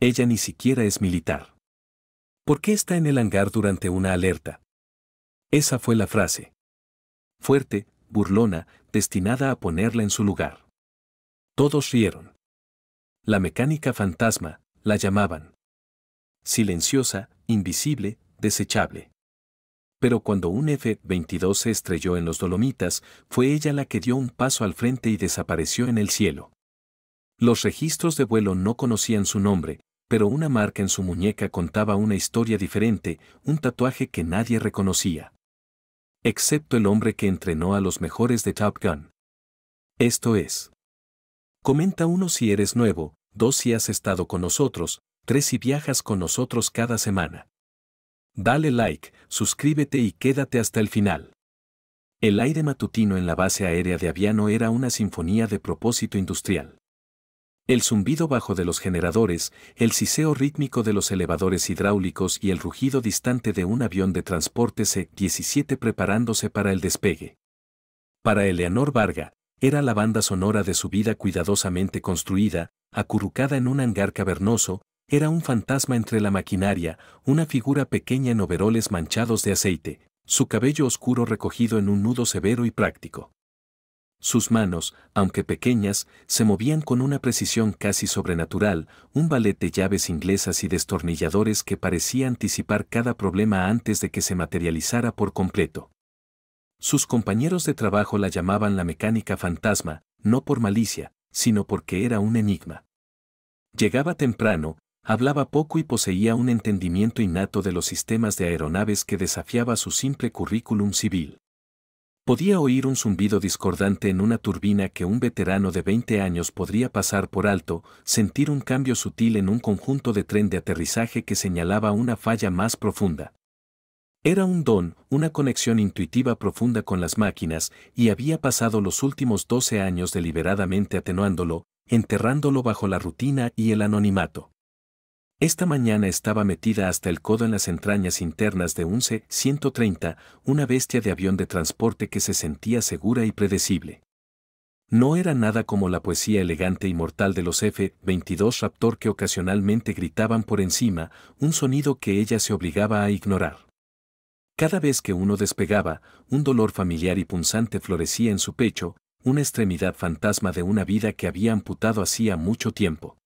Ella ni siquiera es militar. ¿Por qué está en el hangar durante una alerta? Esa fue la frase. Fuerte, burlona, destinada a ponerla en su lugar. Todos rieron. La mecánica fantasma, la llamaban. Silenciosa, invisible, desechable. Pero cuando un F-22 se estrelló en los Dolomitas, fue ella la que dio un paso al frente y desapareció en el cielo. Los registros de vuelo no conocían su nombre, pero una marca en su muñeca contaba una historia diferente, un tatuaje que nadie reconocía. Excepto el hombre que entrenó a los mejores de Top Gun. Esto es. Comenta 1 si eres nuevo, 2 si has estado con nosotros, 3 si viajas con nosotros cada semana. Dale like, suscríbete y quédate hasta el final. El aire matutino en la base aérea de Aviano era una sinfonía de propósito industrial. El zumbido bajo de los generadores, el siseo rítmico de los elevadores hidráulicos y el rugido distante de un avión de transporte C-17 preparándose para el despegue. Para Eleanor Varga, era la banda sonora de su vida cuidadosamente construida, acurrucada en un hangar cavernoso, era un fantasma entre la maquinaria, una figura pequeña en overoles manchados de aceite, su cabello oscuro recogido en un nudo severo y práctico. Sus manos, aunque pequeñas, se movían con una precisión casi sobrenatural, un ballet de llaves inglesas y destornilladores que parecía anticipar cada problema antes de que se materializara por completo. Sus compañeros de trabajo la llamaban la mecánica fantasma, no por malicia, sino porque era un enigma. Llegaba temprano, hablaba poco y poseía un entendimiento innato de los sistemas de aeronaves que desafiaba su simple currículum civil. Podía oír un zumbido discordante en una turbina que un veterano de 20 años podría pasar por alto, sentir un cambio sutil en un conjunto de tren de aterrizaje que señalaba una falla más profunda. Era un don, una conexión intuitiva profunda con las máquinas, y había pasado los últimos 12 años deliberadamente atenuándolo, enterrándolo bajo la rutina y el anonimato. Esta mañana estaba metida hasta el codo en las entrañas internas de un C-130, una bestia de avión de transporte que se sentía segura y predecible. No era nada como la poesía elegante y mortal de los F-22 Raptor que ocasionalmente gritaban por encima, un sonido que ella se obligaba a ignorar. Cada vez que uno despegaba, un dolor familiar y punzante florecía en su pecho, una extremidad fantasma de una vida que había amputado hacía mucho tiempo.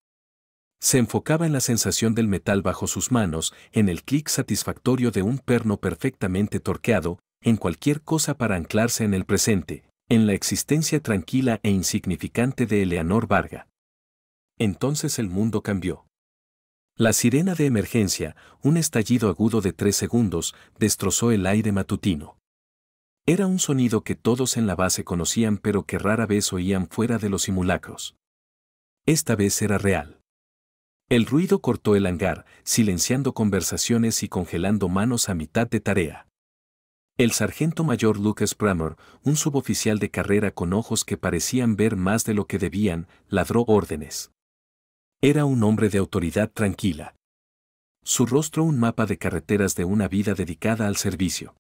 Se enfocaba en la sensación del metal bajo sus manos, en el clic satisfactorio de un perno perfectamente torqueado, en cualquier cosa para anclarse en el presente, en la existencia tranquila e insignificante de Eleanor Varga. Entonces el mundo cambió. La sirena de emergencia, un estallido agudo de 3 segundos, destrozó el aire matutino. Era un sonido que todos en la base conocían pero que rara vez oían fuera de los simulacros. Esta vez era real. El ruido cortó el hangar, silenciando conversaciones y congelando manos a mitad de tarea. El sargento mayor Lucas Brammer, un suboficial de carrera con ojos que parecían ver más de lo que debían, ladró órdenes. Era un hombre de autoridad tranquila. Su rostro un mapa de carreteras de una vida dedicada al servicio.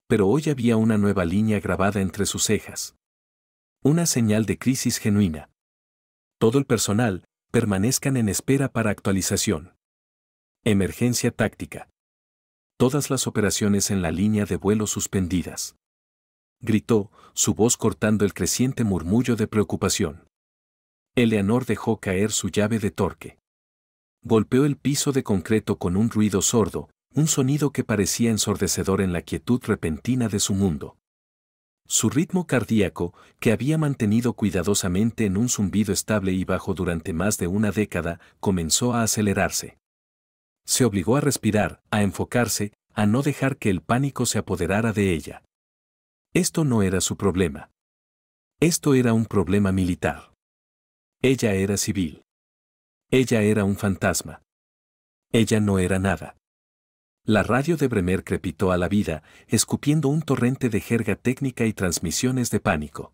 Pero hoy había una nueva línea grabada entre sus cejas. Una señal de crisis genuina. Todo el personal, permanezcan en espera para actualización. Emergencia táctica. Todas las operaciones en la línea de vuelo suspendidas. Gritó, su voz cortando el creciente murmullo de preocupación. Eleanor dejó caer su llave de torque. Golpeó el piso de concreto con un ruido sordo, un sonido que parecía ensordecedor en la quietud repentina de su mundo. Su ritmo cardíaco, que había mantenido cuidadosamente en un zumbido estable y bajo durante más de una década, comenzó a acelerarse. Se obligó a respirar, a enfocarse, a no dejar que el pánico se apoderara de ella. Esto no era su problema. Esto era un problema militar. Ella era civil. Ella era un fantasma. Ella no era nada. La radio de Bremer crepitó a la vida, escupiendo un torrente de jerga técnica y transmisiones de pánico.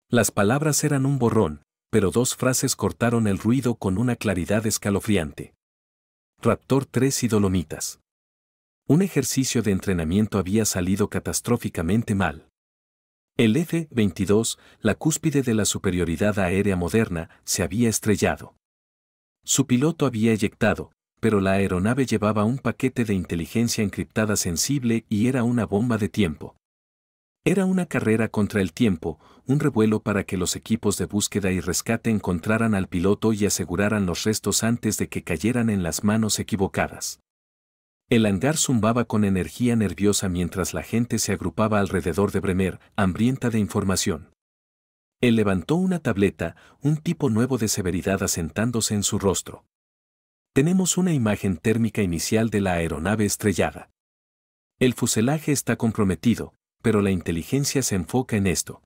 Las palabras eran un borrón, pero 2 frases cortaron el ruido con una claridad escalofriante. Raptor 3 y Dolomitas. Un ejercicio de entrenamiento había salido catastróficamente mal. El F-22, la cúspide de la superioridad aérea moderna, se había estrellado. Su piloto había eyectado, pero la aeronave llevaba un paquete de inteligencia encriptada sensible y era una bomba de tiempo. Era una carrera contra el tiempo, un revuelo para que los equipos de búsqueda y rescate encontraran al piloto y aseguraran los restos antes de que cayeran en las manos equivocadas. El hangar zumbaba con energía nerviosa mientras la gente se agrupaba alrededor de Bremer, hambrienta de información. Él levantó una tableta, un tipo nuevo de severidad asentándose en su rostro. Tenemos una imagen térmica inicial de la aeronave estrellada. El fuselaje está comprometido, pero la inteligencia se enfoca en esto.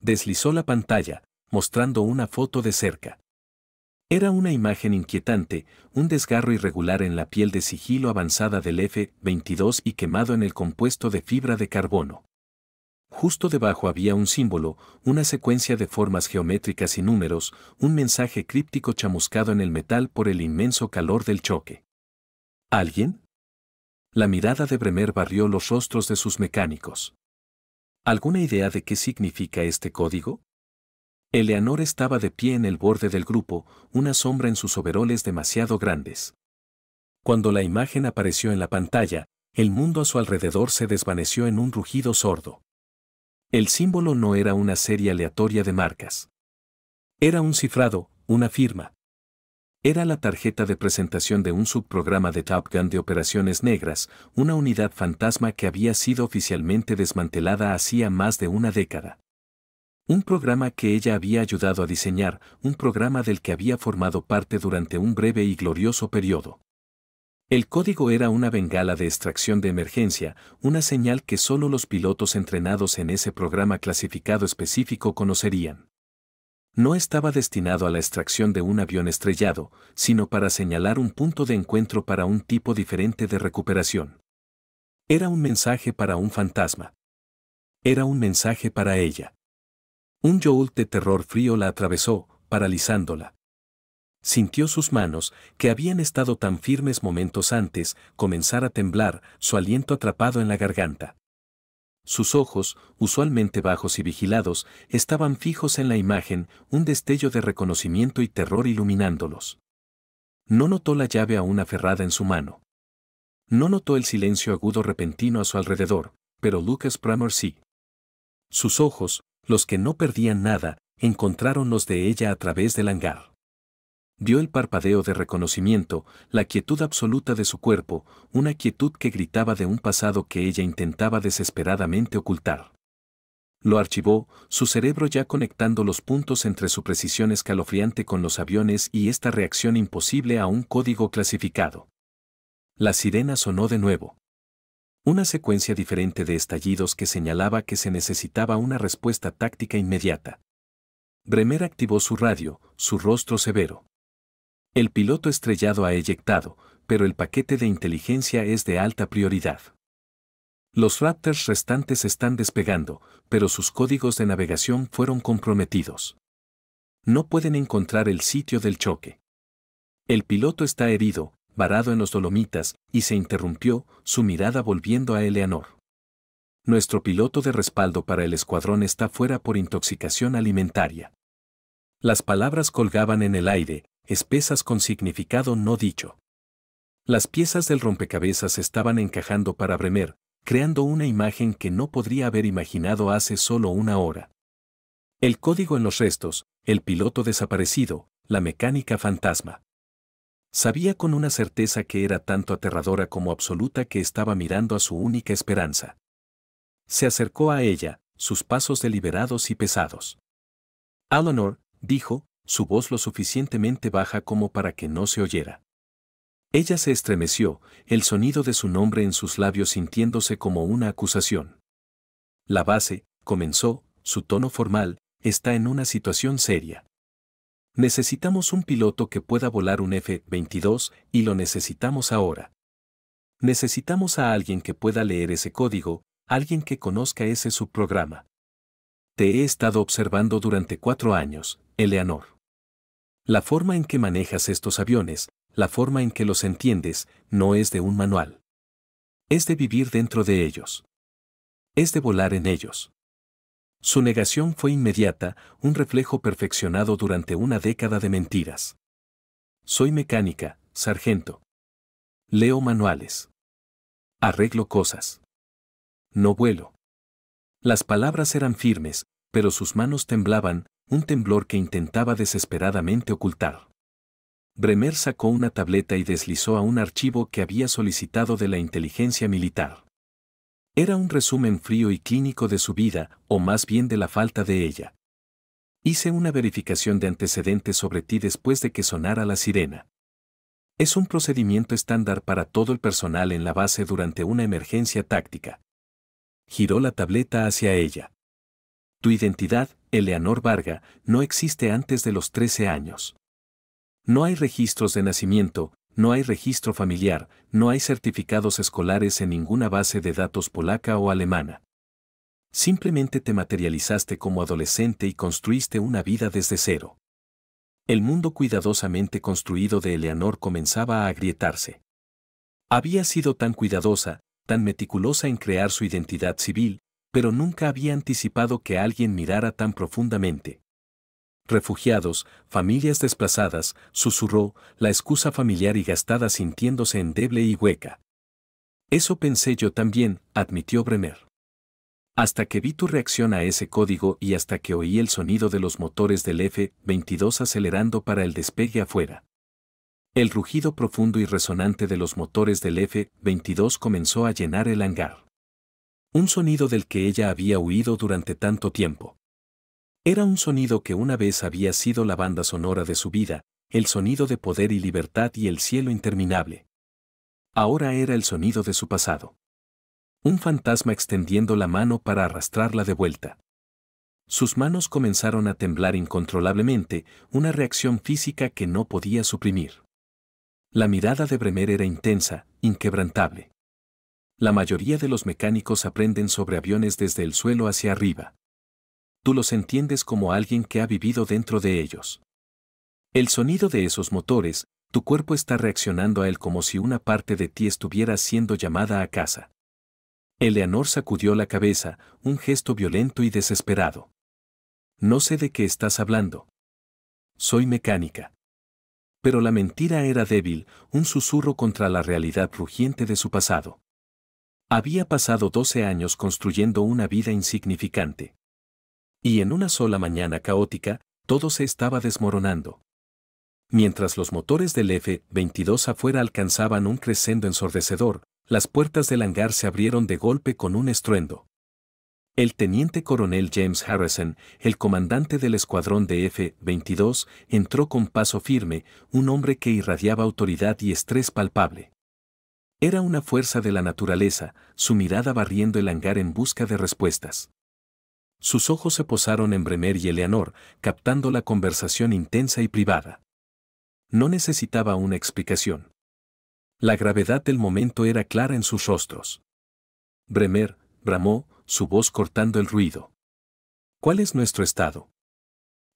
Deslizó la pantalla, mostrando una foto de cerca. Era una imagen inquietante, un desgarro irregular en la piel de sigilo avanzada del F-22 y quemado en el compuesto de fibra de carbono. Justo debajo había un símbolo, una secuencia de formas geométricas y números, un mensaje críptico chamuscado en el metal por el inmenso calor del choque. ¿Alguien? La mirada de Bremer barrió los rostros de sus mecánicos. ¿Alguna idea de qué significa este código? Eleanor estaba de pie en el borde del grupo, una sombra en sus overoles demasiado grandes. Cuando la imagen apareció en la pantalla, el mundo a su alrededor se desvaneció en un rugido sordo. El símbolo no era una serie aleatoria de marcas. Era un cifrado, una firma. Era la tarjeta de presentación de un subprograma de Top Gun de Operaciones Negras, una unidad fantasma que había sido oficialmente desmantelada hacía más de una década. Un programa que ella había ayudado a diseñar, un programa del que había formado parte durante un breve y glorioso periodo. El código era una bengala de extracción de emergencia, una señal que solo los pilotos entrenados en ese programa clasificado específico conocerían. No estaba destinado a la extracción de un avión estrellado, sino para señalar un punto de encuentro para un tipo diferente de recuperación. Era un mensaje para un fantasma. Era un mensaje para ella. Un jolt de terror frío la atravesó, paralizándola. Sintió sus manos, que habían estado tan firmes momentos antes, comenzar a temblar, su aliento atrapado en la garganta. Sus ojos, usualmente bajos y vigilados, estaban fijos en la imagen, un destello de reconocimiento y terror iluminándolos. No notó la llave aún aferrada en su mano. No notó el silencio agudo repentino a su alrededor, pero Lucas Prammer sí. Sus ojos, los que no perdían nada, encontraron los de ella a través del hangar. Vio el parpadeo de reconocimiento, la quietud absoluta de su cuerpo, una quietud que gritaba de un pasado que ella intentaba desesperadamente ocultar. Lo archivó, su cerebro ya conectando los puntos entre su precisión escalofriante con los aviones y esta reacción imposible a un código clasificado. La sirena sonó de nuevo. Una secuencia diferente de estallidos que señalaba que se necesitaba una respuesta táctica inmediata. Bremer activó su radio, su rostro severo. El piloto estrellado ha eyectado, pero el paquete de inteligencia es de alta prioridad. Los Raptors restantes están despegando, pero sus códigos de navegación fueron comprometidos. No pueden encontrar el sitio del choque. El piloto está herido, varado en los Dolomitas, y se interrumpió, su mirada volviendo a Eleanor. Nuestro piloto de respaldo para el escuadrón está fuera por intoxicación alimentaria. Las palabras colgaban en el aire, espesas con significado no dicho. Las piezas del rompecabezas estaban encajando para Bremer, creando una imagen que no podría haber imaginado hace solo una hora. El código en los restos, el piloto desaparecido, la mecánica fantasma. Sabía con una certeza que era tanto aterradora como absoluta que estaba mirando a su única esperanza. Se acercó a ella, sus pasos deliberados y pesados. Eleanor, dijo, su voz lo suficientemente baja como para que no se oyera. Ella se estremeció, el sonido de su nombre en sus labios sintiéndose como una acusación. La base, comenzó, su tono formal, está en una situación seria. Necesitamos un piloto que pueda volar un F-22 y lo necesitamos ahora. Necesitamos a alguien que pueda leer ese código, alguien que conozca ese subprograma. Te he estado observando durante 4 años, Eleanor. La forma en que manejas estos aviones, la forma en que los entiendes, no es de un manual. Es de vivir dentro de ellos. Es de volar en ellos. Su negación fue inmediata, un reflejo perfeccionado durante una década de mentiras. Soy mecánica, sargento. Leo manuales. Arreglo cosas. No vuelo. Las palabras eran firmes, pero sus manos temblaban, un temblor que intentaba desesperadamente ocultar. Bremer sacó una tableta y deslizó a un archivo que había solicitado de la inteligencia militar. Era un resumen frío y clínico de su vida, o más bien de la falta de ella. Hice una verificación de antecedentes sobre ti después de que sonara la sirena. Es un procedimiento estándar para todo el personal en la base durante una emergencia táctica. Giró la tableta hacia ella. Tu identidad, Eleanor Varga, no existe antes de los 13 años. No hay registros de nacimiento, no hay registro familiar, no hay certificados escolares en ninguna base de datos polaca o alemana. Simplemente te materializaste como adolescente y construiste una vida desde cero. El mundo cuidadosamente construido de Eleanor comenzaba a agrietarse. Había sido tan cuidadosa, tan meticulosa en crear su identidad civil, pero nunca había anticipado que alguien mirara tan profundamente. Refugiados, familias desplazadas, susurró, la excusa familiar y gastada sintiéndose endeble y hueca. Eso pensé yo también, admitió Bremer. Hasta que vi tu reacción a ese código y hasta que oí el sonido de los motores del F-22 acelerando para el despegue afuera. El rugido profundo y resonante de los motores del F-22 comenzó a llenar el hangar. Un sonido del que ella había huido durante tanto tiempo. Era un sonido que una vez había sido la banda sonora de su vida, el sonido de poder y libertad y el cielo interminable. Ahora era el sonido de su pasado. Un fantasma extendiendo la mano para arrastrarla de vuelta. Sus manos comenzaron a temblar incontrolablemente, una reacción física que no podía suprimir. La mirada de Bremer era intensa, inquebrantable. La mayoría de los mecánicos aprenden sobre aviones desde el suelo hacia arriba. Tú los entiendes como alguien que ha vivido dentro de ellos. El sonido de esos motores, tu cuerpo está reaccionando a él como si una parte de ti estuviera siendo llamada a casa. Eleanor sacudió la cabeza, un gesto violento y desesperado. No sé de qué estás hablando. Soy mecánica. Pero la mentira era débil, un susurro contra la realidad rugiente de su pasado. Había pasado 12 años construyendo una vida insignificante. Y en una sola mañana caótica, todo se estaba desmoronando. Mientras los motores del F-22 afuera alcanzaban un crescendo ensordecedor, las puertas del hangar se abrieron de golpe con un estruendo. El teniente coronel James Harrison, el comandante del escuadrón de F-22, entró con paso firme, un hombre que irradiaba autoridad y estrés palpable. Era una fuerza de la naturaleza, su mirada barriendo el hangar en busca de respuestas. Sus ojos se posaron en Bremer y Eleanor, captando la conversación intensa y privada. No necesitaba una explicación. La gravedad del momento era clara en sus rostros. Bremer, bramó, su voz cortando el ruido. ¿Cuál es nuestro estado?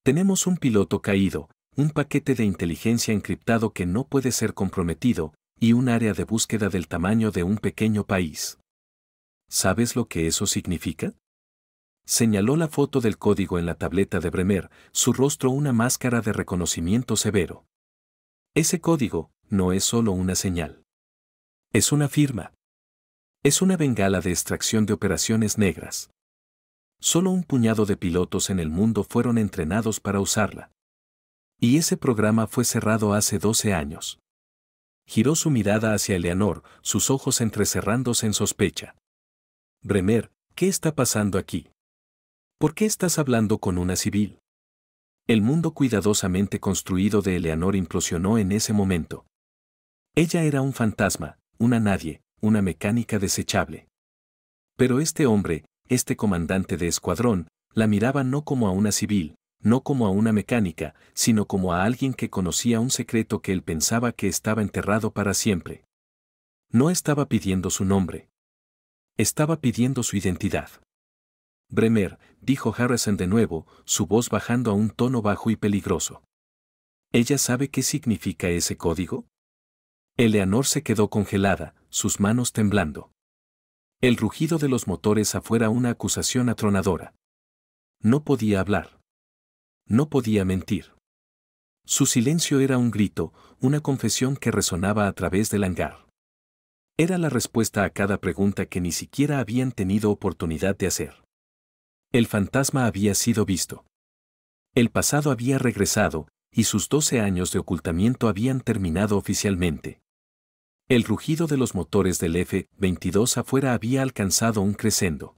Tenemos un piloto caído, un paquete de inteligencia encriptado que no puede ser comprometido, y un área de búsqueda del tamaño de un pequeño país. ¿Sabes lo que eso significa? Señaló la foto del código en la tableta de Bremer, su rostro una máscara de reconocimiento severo. Ese código no es solo una señal. Es una firma. Es una bengala de extracción de operaciones negras. Solo un puñado de pilotos en el mundo fueron entrenados para usarla. Y ese programa fue cerrado hace 12 años. Giró su mirada hacia Eleanor, sus ojos entrecerrándose en sospecha. Bremer, ¿qué está pasando aquí? ¿Por qué estás hablando con una civil? El mundo cuidadosamente construido de Eleanor implosionó en ese momento. Ella era un fantasma, una nadie, una mecánica desechable. Pero este hombre, este comandante de escuadrón, la miraba no como a una civil, no como a una mecánica, sino como a alguien que conocía un secreto que él pensaba que estaba enterrado para siempre. No estaba pidiendo su nombre. Estaba pidiendo su identidad. Bremer, dijo Harrison de nuevo, su voz bajando a un tono bajo y peligroso. ¿Ella sabe qué significa ese código? Eleanor se quedó congelada, sus manos temblando. El rugido de los motores afuera una acusación atronadora. No podía hablar. No podía mentir. Su silencio era un grito, una confesión que resonaba a través del hangar. Era la respuesta a cada pregunta que ni siquiera habían tenido oportunidad de hacer. El fantasma había sido visto. El pasado había regresado, y sus 12 años de ocultamiento habían terminado oficialmente. El rugido de los motores del F-22 afuera había alcanzado un crescendo.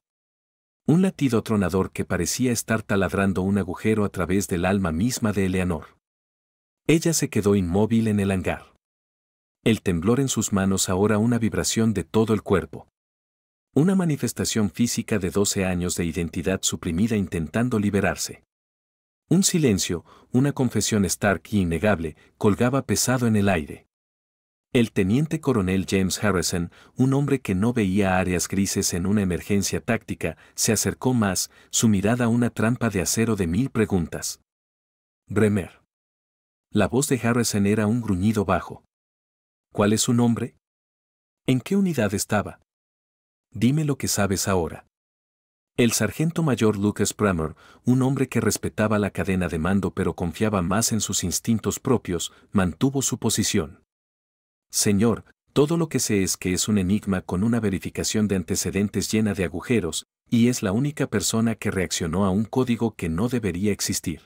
Un latido atronador que parecía estar taladrando un agujero a través del alma misma de Eleanor. Ella se quedó inmóvil en el hangar. El temblor en sus manos ahora una vibración de todo el cuerpo. Una manifestación física de 12 años de identidad suprimida intentando liberarse. Un silencio, una confesión stark y innegable, colgaba pesado en el aire. El teniente coronel James Harrison, un hombre que no veía áreas grises en una emergencia táctica, se acercó más, su mirada una trampa de acero de 1000 preguntas. Bremer. La voz de Harrison era un gruñido bajo. ¿Cuál es su nombre? ¿En qué unidad estaba? Dime lo que sabes ahora. El sargento mayor Lucas Bramer, un hombre que respetaba la cadena de mando pero confiaba más en sus instintos propios, mantuvo su posición. Señor, todo lo que sé es que es un enigma con una verificación de antecedentes llena de agujeros, y es la única persona que reaccionó a un código que no debería existir.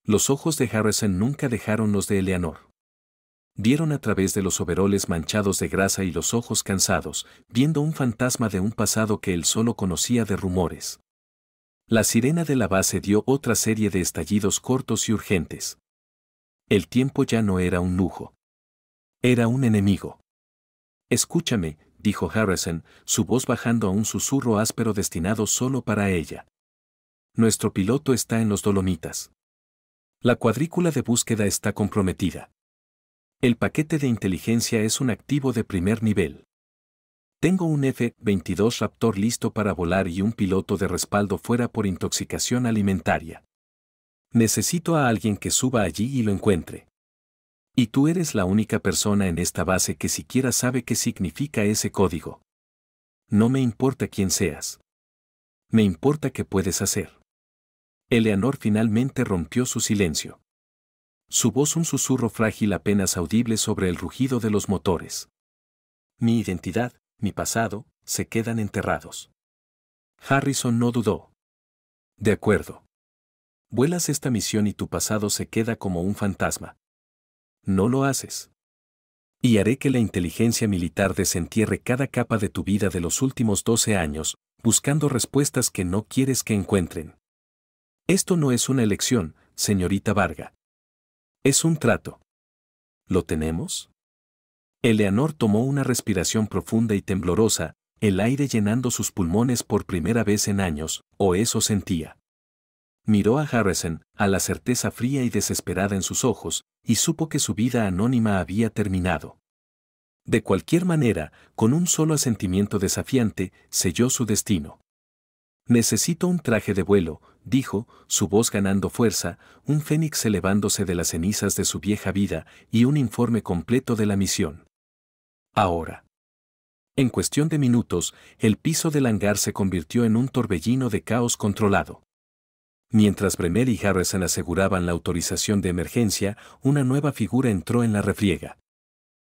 Los ojos de Harrison nunca dejaron los de Eleanor. Vieron a través de los overoles manchados de grasa y los ojos cansados, viendo un fantasma de un pasado que él solo conocía de rumores. La sirena de la base dio otra serie de estallidos cortos y urgentes. El tiempo ya no era un lujo. Era un enemigo. Escúchame, dijo Harrison, su voz bajando a un susurro áspero destinado solo para ella. Nuestro piloto está en los Dolomitas. La cuadrícula de búsqueda está comprometida. El paquete de inteligencia es un activo de primer nivel. Tengo un F-22 Raptor listo para volar y un piloto de respaldo fuera por intoxicación alimentaria. Necesito a alguien que suba allí y lo encuentre. Y tú eres la única persona en esta base que siquiera sabe qué significa ese código. No me importa quién seas. Me importa qué puedes hacer. Eleanor finalmente rompió su silencio. Su voz un susurro frágil apenas audible sobre el rugido de los motores. Mi identidad, mi pasado, se quedan enterrados. Harrison no dudó. De acuerdo. Vuelas esta misión y tu pasado se queda como un fantasma. No lo haces. Y haré que la inteligencia militar desentierre cada capa de tu vida de los últimos 12 años, buscando respuestas que no quieres que encuentren. Esto no es una elección, señorita Varga. Es un trato. ¿Lo tenemos? Eleanor tomó una respiración profunda y temblorosa, el aire llenando sus pulmones por primera vez en años, o eso sentía. Miró a Harrison, a la certeza fría y desesperada en sus ojos, y supo que su vida anónima había terminado. De cualquier manera, con un solo asentimiento desafiante, selló su destino. Necesito un traje de vuelo, dijo, su voz ganando fuerza, un fénix elevándose de las cenizas de su vieja vida y un informe completo de la misión. Ahora. En cuestión de minutos, el piso del hangar se convirtió en un torbellino de caos controlado. Mientras Bremer y Harrison aseguraban la autorización de emergencia, una nueva figura entró en la refriega.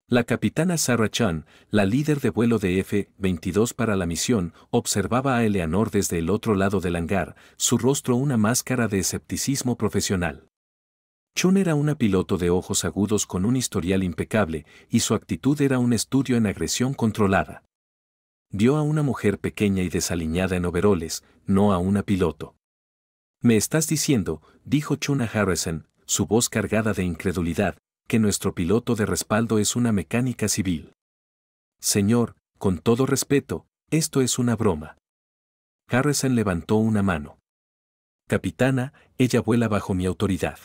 La capitana Sarah Chan, la líder de vuelo de F-22 para la misión, observaba a Eleanor desde el otro lado del hangar, su rostro una máscara de escepticismo profesional. Chun era una piloto de ojos agudos con un historial impecable, y su actitud era un estudio en agresión controlada. Vio a una mujer pequeña y desaliñada en overoles, no a una piloto. «Me estás diciendo», dijo Chun a Harrison, su voz cargada de incredulidad, «que nuestro piloto de respaldo es una mecánica civil». «Señor, con todo respeto, esto es una broma». Harrison levantó una mano. «Capitana, ella vuela bajo mi autoridad.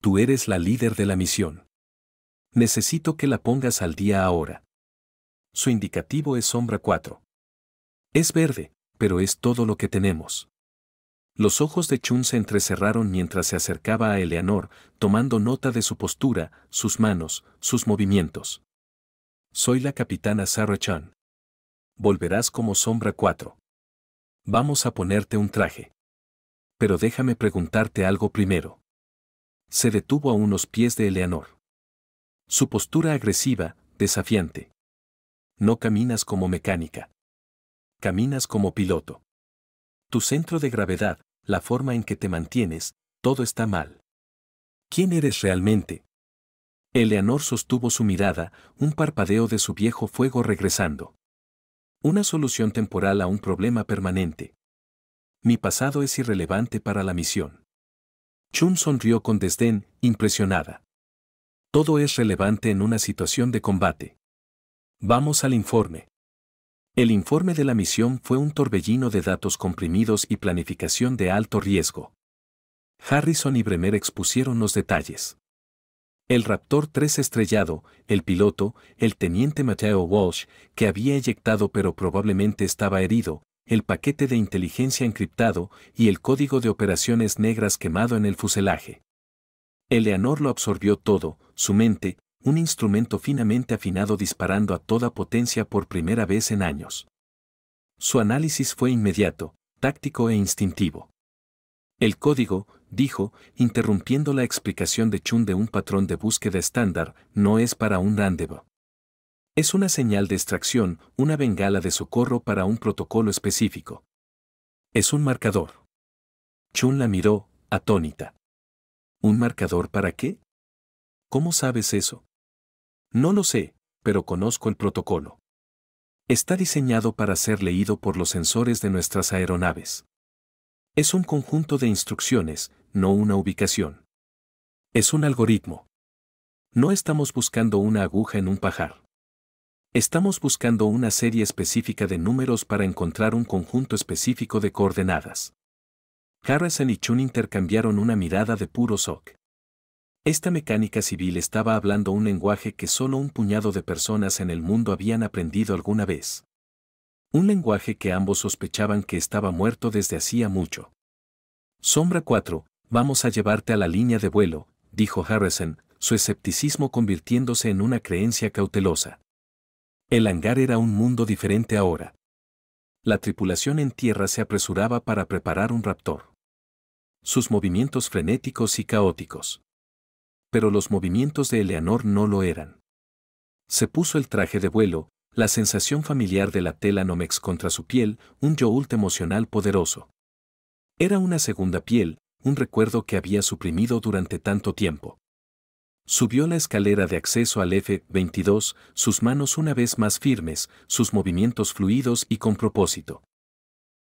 Tú eres la líder de la misión. Necesito que la pongas al día ahora». Su indicativo es sombra 4. Es verde, pero es todo lo que tenemos. Los ojos de Chun se entrecerraron mientras se acercaba a Eleanor, tomando nota de su postura, sus manos, sus movimientos. Soy la capitana Sarah Chan. Volverás como sombra 4. Vamos a ponerte un traje. Pero déjame preguntarte algo primero. Se detuvo a unos pies de Eleanor. Su postura agresiva, desafiante. No caminas como mecánica. Caminas como piloto. Tu centro de gravedad, la forma en que te mantienes, todo está mal. ¿Quién eres realmente? Eleanor sostuvo su mirada, un parpadeo de su viejo fuego regresando. Una solución temporal a un problema permanente. Mi pasado es irrelevante para la misión. Chun sonrió con desdén, impresionada. Todo es relevante en una situación de combate. Vamos al informe. El informe de la misión fue un torbellino de datos comprimidos y planificación de alto riesgo. Harrison y Bremer expusieron los detalles. El Raptor 3 estrellado, el piloto, el teniente Mateo Walsh, que había eyectado pero probablemente estaba herido, el paquete de inteligencia encriptado y el código de operaciones negras quemado en el fuselaje. Eleanor lo absorbió todo, su mente, un instrumento finamente afinado disparando a toda potencia por primera vez en años. Su análisis fue inmediato, táctico e instintivo. El código, dijo, interrumpiendo la explicación de Chun de un patrón de búsqueda estándar, no es para un rendezvous. Es una señal de extracción, una bengala de socorro para un protocolo específico. Es un marcador. Chun la miró, atónita. ¿Un marcador para qué? ¿Cómo sabes eso? No lo sé, pero conozco el protocolo. Está diseñado para ser leído por los sensores de nuestras aeronaves. Es un conjunto de instrucciones, no una ubicación. Es un algoritmo. No estamos buscando una aguja en un pajar. Estamos buscando una serie específica de números para encontrar un conjunto específico de coordenadas. Harrison y Chun intercambiaron una mirada de puro shock. Esta mecánica civil estaba hablando un lenguaje que solo un puñado de personas en el mundo habían aprendido alguna vez. Un lenguaje que ambos sospechaban que estaba muerto desde hacía mucho. Sombra 4, vamos a llevarte a la línea de vuelo, dijo Harrison, su escepticismo convirtiéndose en una creencia cautelosa. El hangar era un mundo diferente ahora. La tripulación en tierra se apresuraba para preparar un Raptor. Sus movimientos frenéticos y caóticos. Pero los movimientos de Eleanor no lo eran. Se puso el traje de vuelo, la sensación familiar de la tela Nomex contra su piel, un Jolt emocional poderoso. Era una segunda piel, un recuerdo que había suprimido durante tanto tiempo. Subió la escalera de acceso al F-22, sus manos una vez más firmes, sus movimientos fluidos y con propósito.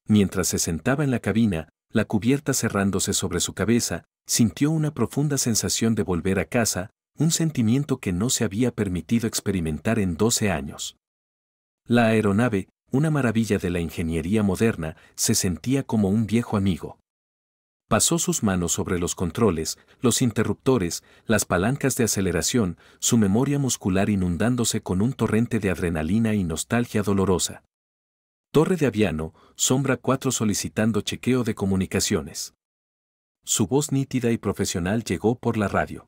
Mientras se sentaba en la cabina, la cubierta cerrándose sobre su cabeza, sintió una profunda sensación de volver a casa, un sentimiento que no se había permitido experimentar en 12 años. La aeronave, una maravilla de la ingeniería moderna, se sentía como un viejo amigo. Pasó sus manos sobre los controles, los interruptores, las palancas de aceleración, su memoria muscular inundándose con un torrente de adrenalina y nostalgia dolorosa. Torre de Aviano, Sombra 4 solicitando chequeo de comunicaciones. Su voz nítida y profesional llegó por la radio.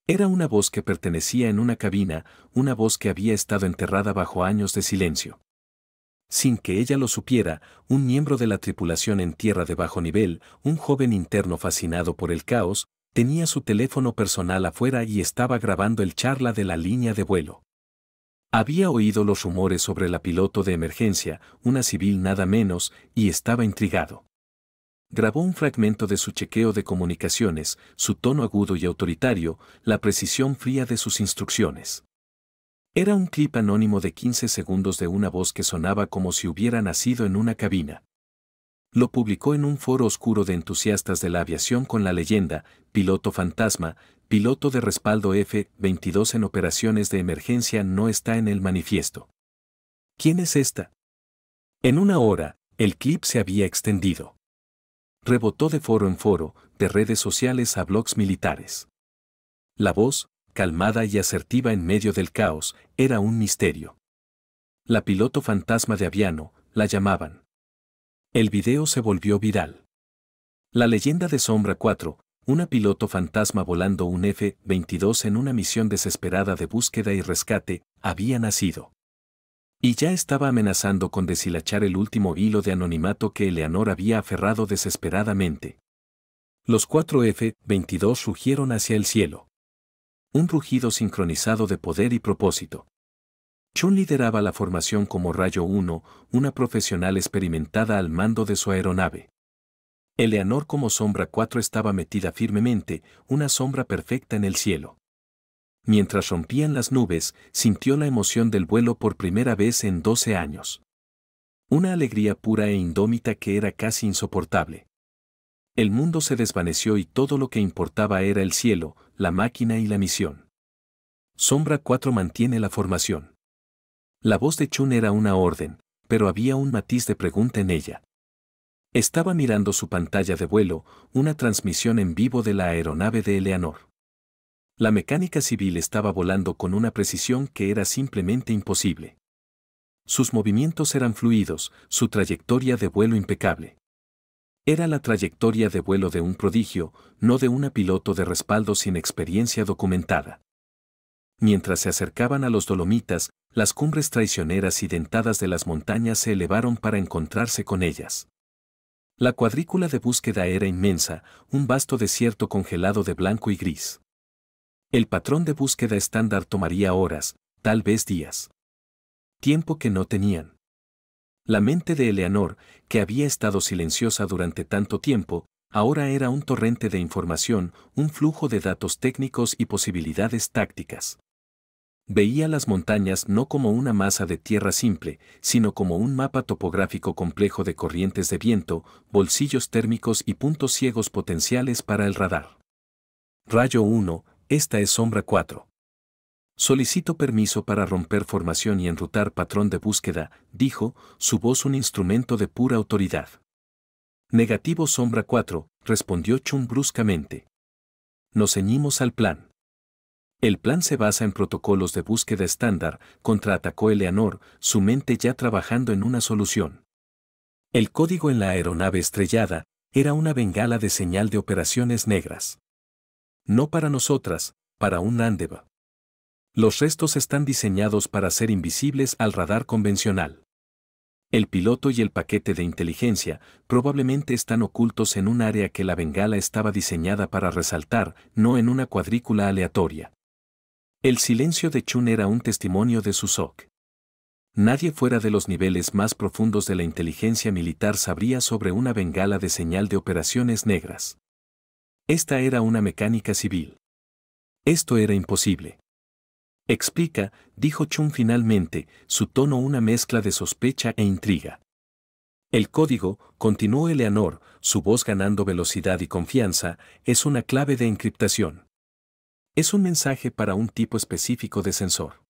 Era una voz que pertenecía en una cabina, una voz que había estado enterrada bajo años de silencio. Sin que ella lo supiera, un miembro de la tripulación en tierra de bajo nivel, un joven interno fascinado por el caos, tenía su teléfono personal afuera y estaba grabando el charla de la línea de vuelo. Había oído los rumores sobre la piloto de emergencia, una civil nada menos, y estaba intrigado. Grabó un fragmento de su chequeo de comunicaciones, su tono agudo y autoritario, la precisión fría de sus instrucciones. Era un clip anónimo de 15 segundos de una voz que sonaba como si hubiera nacido en una cabina. Lo publicó en un foro oscuro de entusiastas de la aviación con la leyenda, piloto fantasma, piloto de respaldo F-22 en operaciones de emergencia no está en el manifiesto. ¿Quién es esta? En una hora, el clip se había extendido. Rebotó de foro en foro, de redes sociales a blogs militares. La voz, calmada y asertiva en medio del caos, era un misterio. La piloto fantasma de Aviano, la llamaban. El video se volvió viral. La leyenda de Sombra 4, una piloto fantasma volando un F-22 en una misión desesperada de búsqueda y rescate, había nacido. Y ya estaba amenazando con deshilachar el último hilo de anonimato que Eleanor había aferrado desesperadamente. Los 4 F-22 rugieron hacia el cielo. Un rugido sincronizado de poder y propósito. Chun lideraba la formación como Rayo 1, una profesional experimentada al mando de su aeronave. Eleanor como Sombra 4 estaba metida firmemente, una sombra perfecta en el cielo. Mientras rompían las nubes, sintió la emoción del vuelo por primera vez en 12 años. Una alegría pura e indómita que era casi insoportable. El mundo se desvaneció y todo lo que importaba era el cielo, la máquina y la misión. Sombra 4 mantiene la formación. La voz de Chun era una orden, pero había un matiz de pregunta en ella. Estaba mirando su pantalla de vuelo, una transmisión en vivo de la aeronave de Eleanor. La mecánica civil estaba volando con una precisión que era simplemente imposible. Sus movimientos eran fluidos, su trayectoria de vuelo impecable. Era la trayectoria de vuelo de un prodigio, no de una piloto de respaldo sin experiencia documentada. Mientras se acercaban a los Dolomitas, las cumbres traicioneras y dentadas de las montañas se elevaron para encontrarse con ellas. La cuadrícula de búsqueda era inmensa, un vasto desierto congelado de blanco y gris. El patrón de búsqueda estándar tomaría horas, tal vez días. Tiempo que no tenían. La mente de Eleanor, que había estado silenciosa durante tanto tiempo, ahora era un torrente de información, un flujo de datos técnicos y posibilidades tácticas. Veía las montañas no como una masa de tierra simple, sino como un mapa topográfico complejo de corrientes de viento, bolsillos térmicos y puntos ciegos potenciales para el radar. Rayo 1, esta es Sombra 4. Solicito permiso para romper formación y enrutar patrón de búsqueda, dijo, su voz un instrumento de pura autoridad. Negativo Sombra 4, respondió Chun bruscamente. Nos ceñimos al plan. El plan se basa en protocolos de búsqueda estándar, contraatacó Eleanor, su mente ya trabajando en una solución. El código en la aeronave estrellada era una bengala de señal de operaciones negras. No para nosotras, para un Andeva. Los restos están diseñados para ser invisibles al radar convencional. El piloto y el paquete de inteligencia probablemente están ocultos en un área que la bengala estaba diseñada para resaltar, no en una cuadrícula aleatoria. El silencio de Chun era un testimonio de su shock. Nadie fuera de los niveles más profundos de la inteligencia militar sabría sobre una bengala de señal de operaciones negras. Esta era una mecánica civil. Esto era imposible. Explica, dijo Chun finalmente, su tono una mezcla de sospecha e intriga. El código, continuó Eleanor, su voz ganando velocidad y confianza, es una clave de encriptación. Es un mensaje para un tipo específico de sensor.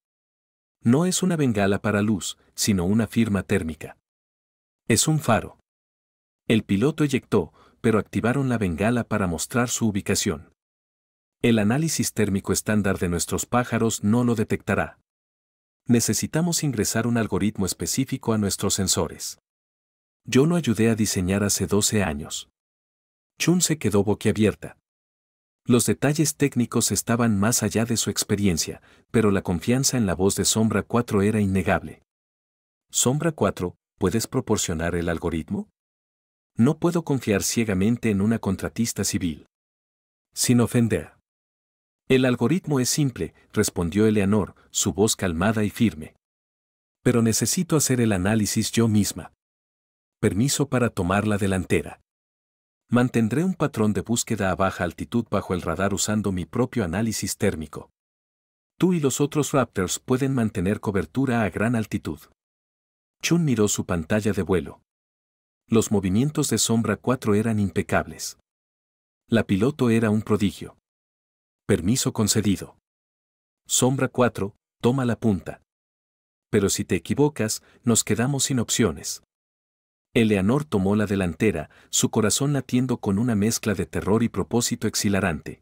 No es una bengala para luz, sino una firma térmica. Es un faro. El piloto eyectó, pero activaron la bengala para mostrar su ubicación. El análisis térmico estándar de nuestros pájaros no lo detectará. Necesitamos ingresar un algoritmo específico a nuestros sensores. Yo lo ayudé a diseñar hace 12 años. Chun se quedó boquiabierta. Los detalles técnicos estaban más allá de su experiencia, pero la confianza en la voz de Sombra 4 era innegable. Sombra 4, ¿puedes proporcionar el algoritmo? No puedo confiar ciegamente en una contratista civil. Sin ofender. El algoritmo es simple, respondió Eleanor, su voz calmada y firme. Pero necesito hacer el análisis yo misma. Permiso para tomar la delantera. Mantendré un patrón de búsqueda a baja altitud bajo el radar usando mi propio análisis térmico. Tú y los otros Raptors pueden mantener cobertura a gran altitud. Chun miró su pantalla de vuelo. Los movimientos de Sombra 4 eran impecables. La piloto era un prodigio. Permiso concedido. Sombra 4, toma la punta. Pero si te equivocas, nos quedamos sin opciones. Eleanor tomó la delantera, su corazón latiendo con una mezcla de terror y propósito exhilarante.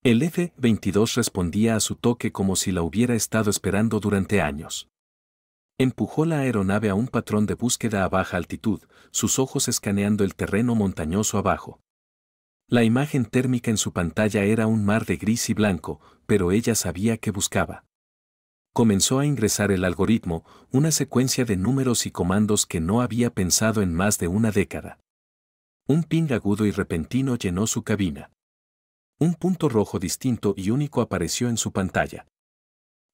El F-22 respondía a su toque como si la hubiera estado esperando durante años. Empujó la aeronave a un patrón de búsqueda a baja altitud, sus ojos escaneando el terreno montañoso abajo. La imagen térmica en su pantalla era un mar de gris y blanco, pero ella sabía qué buscaba. Comenzó a ingresar el algoritmo, una secuencia de números y comandos que no había pensado en más de una década. Un ping agudo y repentino llenó su cabina. Un punto rojo distinto y único apareció en su pantalla.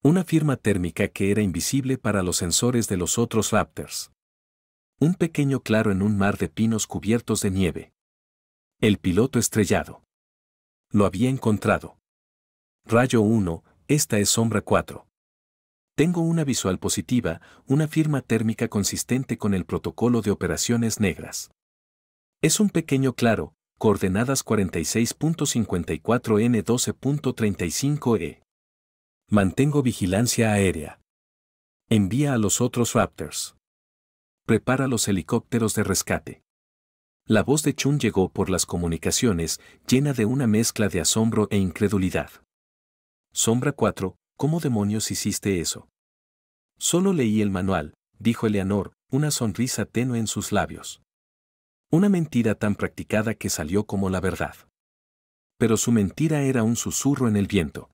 Una firma térmica que era invisible para los sensores de los otros Raptors. Un pequeño claro en un mar de pinos cubiertos de nieve. El piloto estrellado. Lo había encontrado. Rayo 1, esta es Sombra 4. Tengo una visual positiva, una firma térmica consistente con el protocolo de operaciones negras. Es un pequeño claro, coordenadas 46.54 n 12.35 e. Mantengo vigilancia aérea. Envía a los otros Raptors. Prepara los helicópteros de rescate. La voz de Chun llegó por las comunicaciones, llena de una mezcla de asombro e incredulidad. Sombra 4, ¿cómo demonios hiciste eso? Solo leí el manual, dijo Eleanor, una sonrisa tenue en sus labios. Una mentira tan practicada que salió como la verdad. Pero su mentira era un susurro en el viento.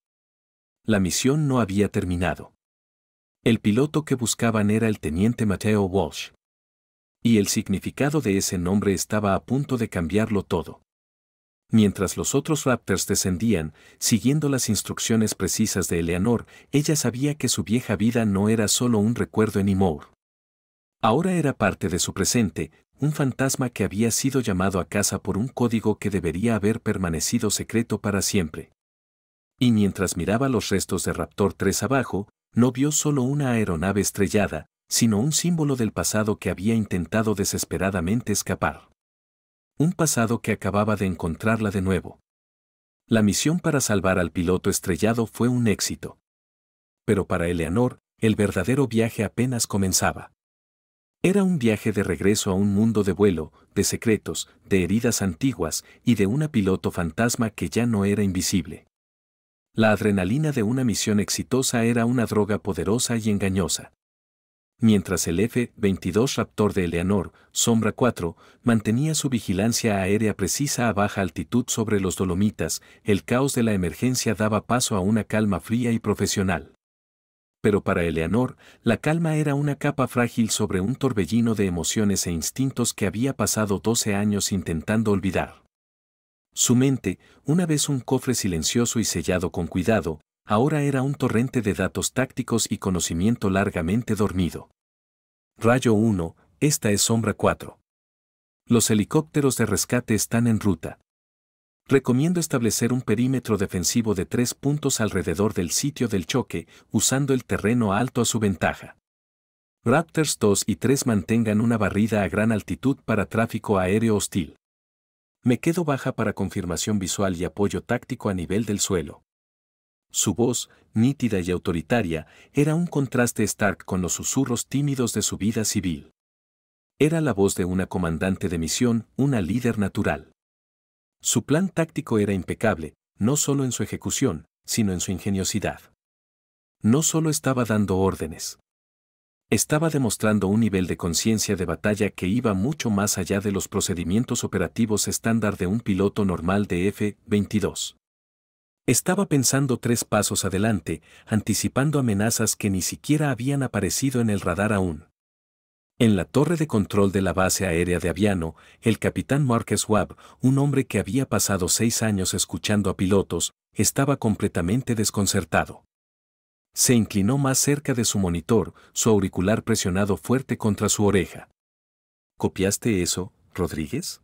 La misión no había terminado. El piloto que buscaban era el teniente Mateo Walsh. Y el significado de ese nombre estaba a punto de cambiarlo todo. Mientras los otros Raptors descendían, siguiendo las instrucciones precisas de Eleanor, ella sabía que su vieja vida no era solo un recuerdo en Emour. Ahora era parte de su presente, un fantasma que había sido llamado a casa por un código que debería haber permanecido secreto para siempre. Y mientras miraba los restos de Raptor 3 abajo, no vio solo una aeronave estrellada, sino un símbolo del pasado que había intentado desesperadamente escapar. Un pasado que acababa de encontrarla de nuevo. La misión para salvar al piloto estrellado fue un éxito. Pero para Eleanor, el verdadero viaje apenas comenzaba. Era un viaje de regreso a un mundo de vuelo, de secretos, de heridas antiguas y de una piloto fantasma que ya no era invisible. La adrenalina de una misión exitosa era una droga poderosa y engañosa. Mientras el F-22 Raptor de Eleanor, Sombra 4, mantenía su vigilancia aérea precisa a baja altitud sobre los Dolomitas, el caos de la emergencia daba paso a una calma fría y profesional. Pero para Eleanor, la calma era una capa frágil sobre un torbellino de emociones e instintos que había pasado 12 años intentando olvidar. Su mente, una vez un cofre silencioso y sellado con cuidado, ahora era un torrente de datos tácticos y conocimiento largamente dormido. Rayo 1, esta es Sombra 4. Los helicópteros de rescate están en ruta. Recomiendo establecer un perímetro defensivo de 3 puntos alrededor del sitio del choque, usando el terreno alto a su ventaja. Raptors 2 y 3 mantengan una barrida a gran altitud para tráfico aéreo hostil. Me quedo baja para confirmación visual y apoyo táctico a nivel del suelo. Su voz, nítida y autoritaria, era un contraste stark con los susurros tímidos de su vida civil. Era la voz de una comandante de misión, una líder natural. Su plan táctico era impecable, no solo en su ejecución, sino en su ingeniosidad. No solo estaba dando órdenes. Estaba demostrando un nivel de conciencia de batalla que iba mucho más allá de los procedimientos operativos estándar de un piloto normal de F-22. Estaba pensando 3 pasos adelante, anticipando amenazas que ni siquiera habían aparecido en el radar aún. En la torre de control de la base aérea de Aviano, el capitán Marcus Webb, un hombre que había pasado 6 años escuchando a pilotos, estaba completamente desconcertado. Se inclinó más cerca de su monitor, su auricular presionado fuerte contra su oreja. ¿Copiaste eso, Rodríguez?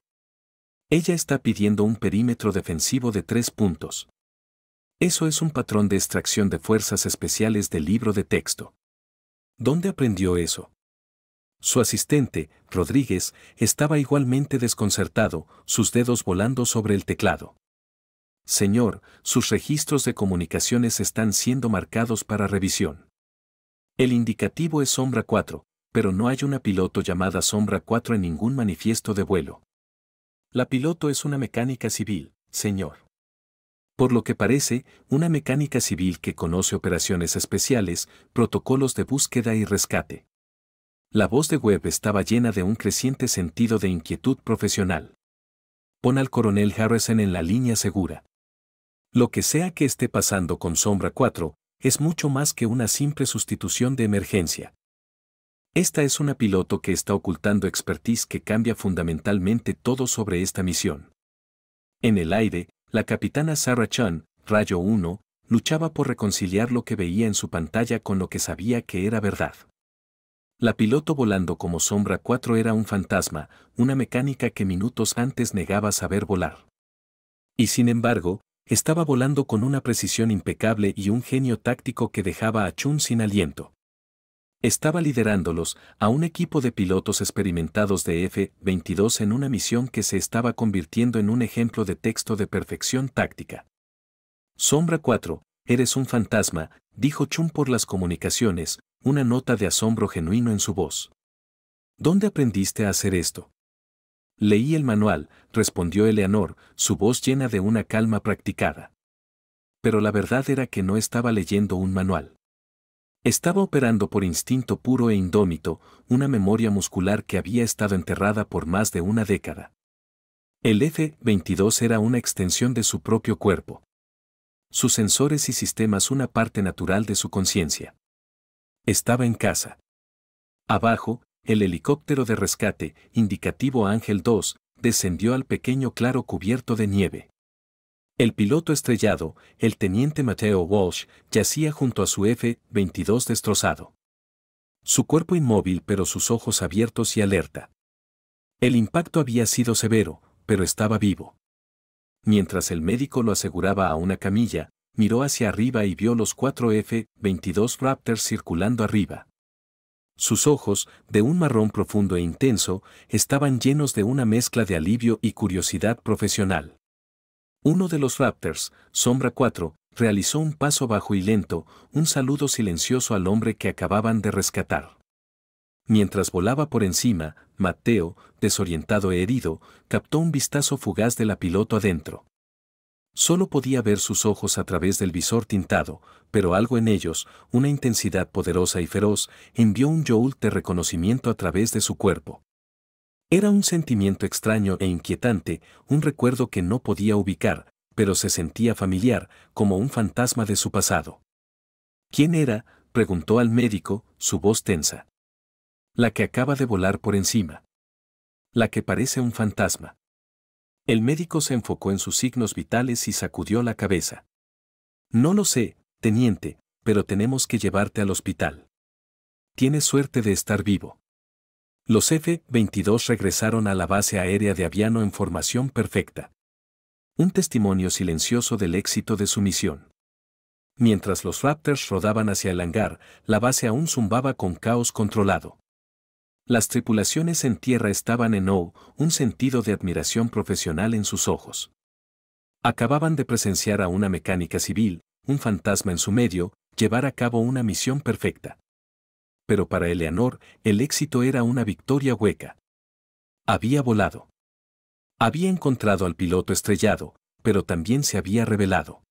Ella está pidiendo un perímetro defensivo de 3 puntos. Eso es un patrón de extracción de fuerzas especiales del libro de texto. ¿Dónde aprendió eso? Su asistente, Rodríguez, estaba igualmente desconcertado, sus dedos volando sobre el teclado. Señor, sus registros de comunicaciones están siendo marcados para revisión. El indicativo es Sombra 4, pero no hay una piloto llamada Sombra 4 en ningún manifiesto de vuelo. La piloto es una mecánica civil, señor. Por lo que parece, una mecánica civil que conoce operaciones especiales, protocolos de búsqueda y rescate. La voz de Webb estaba llena de un creciente sentido de inquietud profesional. Pon al coronel Harrison en la línea segura. Lo que sea que esté pasando con Sombra 4, es mucho más que una simple sustitución de emergencia. Esta es una piloto que está ocultando expertise que cambia fundamentalmente todo sobre esta misión. En el aire, la capitana Sarah Chun, Rayo 1, luchaba por reconciliar lo que veía en su pantalla con lo que sabía que era verdad. La piloto volando como Sombra 4 era un fantasma, una mecánica que minutos antes negaba saber volar. Y sin embargo, estaba volando con una precisión impecable y un genio táctico que dejaba a Chun sin aliento. Estaba liderándolos, a un equipo de pilotos experimentados de F-22 en una misión que se estaba convirtiendo en un ejemplo de texto de perfección táctica. Sombra 4, eres un fantasma, dijo Chun por las comunicaciones, una nota de asombro genuino en su voz. ¿Dónde aprendiste a hacer esto? Leí el manual, respondió Eleanor, su voz llena de una calma practicada. Pero la verdad era que no estaba leyendo un manual. Estaba operando por instinto puro e indómito, una memoria muscular que había estado enterrada por más de una década. El F-22 era una extensión de su propio cuerpo. Sus sensores y sistemas una parte natural de su conciencia. Estaba en casa. Abajo, el helicóptero de rescate, indicativo Ángel 2, descendió al pequeño claro cubierto de nieve. El piloto estrellado, el teniente Mateo Walsh, yacía junto a su F-22 destrozado. Su cuerpo inmóvil pero sus ojos abiertos y alerta. El impacto había sido severo, pero estaba vivo. Mientras el médico lo aseguraba a una camilla, miró hacia arriba y vio los 4 F-22 Raptors circulando arriba. Sus ojos, de un marrón profundo e intenso, estaban llenos de una mezcla de alivio y curiosidad profesional. Uno de los Raptors, Sombra 4, realizó un paso bajo y lento, un saludo silencioso al hombre que acababan de rescatar. Mientras volaba por encima, Mateo, desorientado e herido, captó un vistazo fugaz de la piloto adentro. Solo podía ver sus ojos a través del visor tintado, pero algo en ellos, una intensidad poderosa y feroz, envió un jolt de reconocimiento a través de su cuerpo. Era un sentimiento extraño e inquietante, un recuerdo que no podía ubicar, pero se sentía familiar, como un fantasma de su pasado. ¿Quién era?, preguntó al médico, su voz tensa. La que acaba de volar por encima. La que parece un fantasma. El médico se enfocó en sus signos vitales y sacudió la cabeza. No lo sé, teniente, pero tenemos que llevarte al hospital. Tienes suerte de estar vivo. Los F-22 regresaron a la base aérea de Aviano en formación perfecta. Un testimonio silencioso del éxito de su misión. Mientras los Raptors rodaban hacia el hangar, la base aún zumbaba con caos controlado. Las tripulaciones en tierra estaban en un sentido de admiración profesional en sus ojos. Acababan de presenciar a una mecánica civil, un fantasma en su medio, llevar a cabo una misión perfecta. Pero para Eleanor, el éxito era una victoria hueca. Había volado. Había encontrado al piloto estrellado, pero también se había revelado.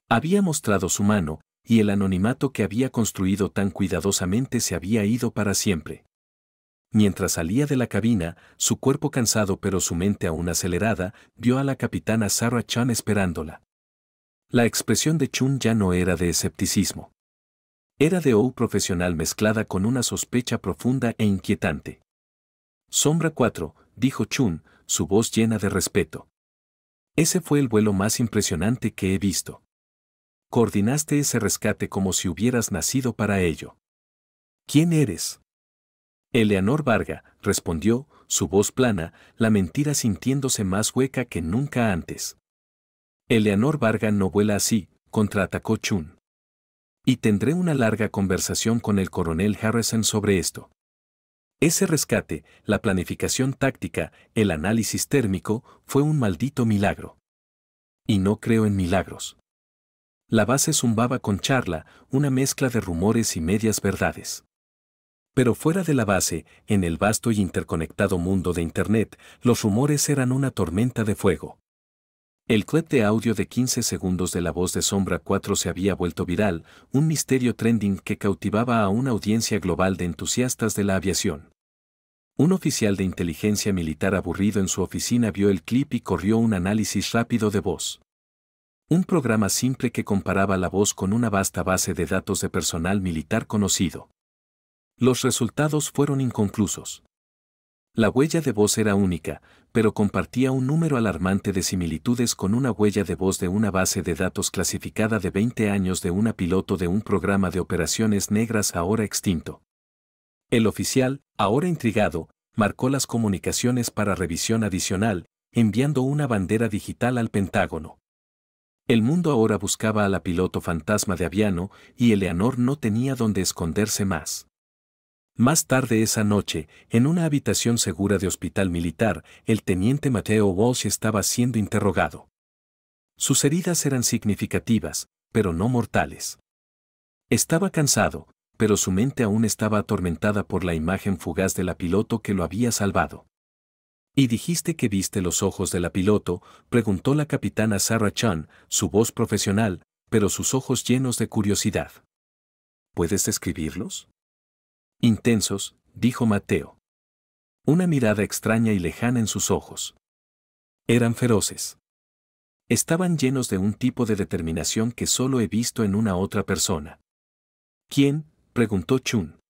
Había mostrado su mano, y el anonimato que había construido tan cuidadosamente se había ido para siempre. Mientras salía de la cabina, su cuerpo cansado pero su mente aún acelerada, vio a la capitana Sarah Chun esperándola. La expresión de Chun ya no era de escepticismo. Era de profesional mezclada con una sospecha profunda e inquietante. Sombra 4, dijo Chun, su voz llena de respeto. Ese fue el vuelo más impresionante que he visto. Coordinaste ese rescate como si hubieras nacido para ello. ¿Quién eres? Eleanor Varga, respondió, su voz plana, la mentira sintiéndose más hueca que nunca antes. Eleanor Varga no vuela así, contraatacó Chun. Y tendré una larga conversación con el coronel Harrison sobre esto. Ese rescate, la planificación táctica, el análisis térmico, fue un maldito milagro. Y no creo en milagros. La base zumbaba con charla, una mezcla de rumores y medias verdades. Pero fuera de la base, en el vasto y interconectado mundo de Internet, los rumores eran una tormenta de fuego. El clip de audio de 15 segundos de la voz de Sombra 4 se había vuelto viral, un misterio trending que cautivaba a una audiencia global de entusiastas de la aviación. Un oficial de inteligencia militar aburrido en su oficina vio el clip y corrió un análisis rápido de voz. Un programa simple que comparaba la voz con una vasta base de datos de personal militar conocido. Los resultados fueron inconclusos. La huella de voz era única, pero compartía un número alarmante de similitudes con una huella de voz de una base de datos clasificada de 20 años de una piloto de un programa de operaciones negras ahora extinto. El oficial, ahora intrigado, marcó las comunicaciones para revisión adicional, enviando una bandera digital al Pentágono. El mundo ahora buscaba a la piloto fantasma de Aviano y Eleanor no tenía dónde esconderse más. Más tarde esa noche, en una habitación segura de hospital militar, el teniente Mateo Walsh estaba siendo interrogado. Sus heridas eran significativas, pero no mortales. Estaba cansado, pero su mente aún estaba atormentada por la imagen fugaz de la piloto que lo había salvado. ¿Y dijiste que viste los ojos de la piloto?, preguntó la capitana Sarah Chun, su voz profesional, pero sus ojos llenos de curiosidad. ¿Puedes describirlos? Intensos, dijo Mateo. Una mirada extraña y lejana en sus ojos. Eran feroces. Estaban llenos de un tipo de determinación que solo he visto en una otra persona. ¿Quién?, preguntó Chun.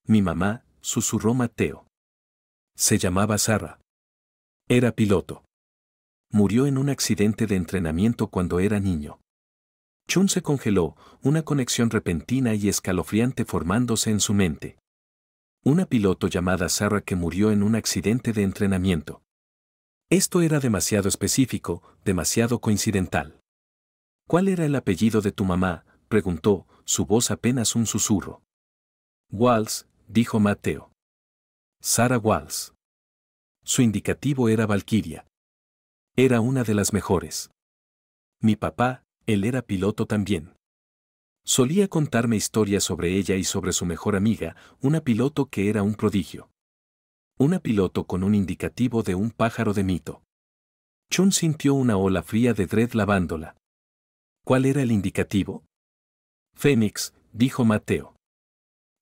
Mi mamá, susurró Mateo. Se llamaba Sarah. Era piloto. Murió en un accidente de entrenamiento cuando era niño. Chun se congeló, una conexión repentina y escalofriante formándose en su mente. Una piloto llamada Sarah que murió en un accidente de entrenamiento. Esto era demasiado específico, demasiado coincidental. ¿Cuál era el apellido de tu mamá?, preguntó, su voz apenas un susurro. Walsh, dijo Mateo. Sarah Walsh. Su indicativo era Valkyria. Era una de las mejores. Mi papá, él era piloto también. Solía contarme historias sobre ella y sobre su mejor amiga, una piloto que era un prodigio. Una piloto con un indicativo de un pájaro de mito. Chun sintió una ola fría de dread lavándola. ¿Cuál era el indicativo? Fénix, dijo Mateo.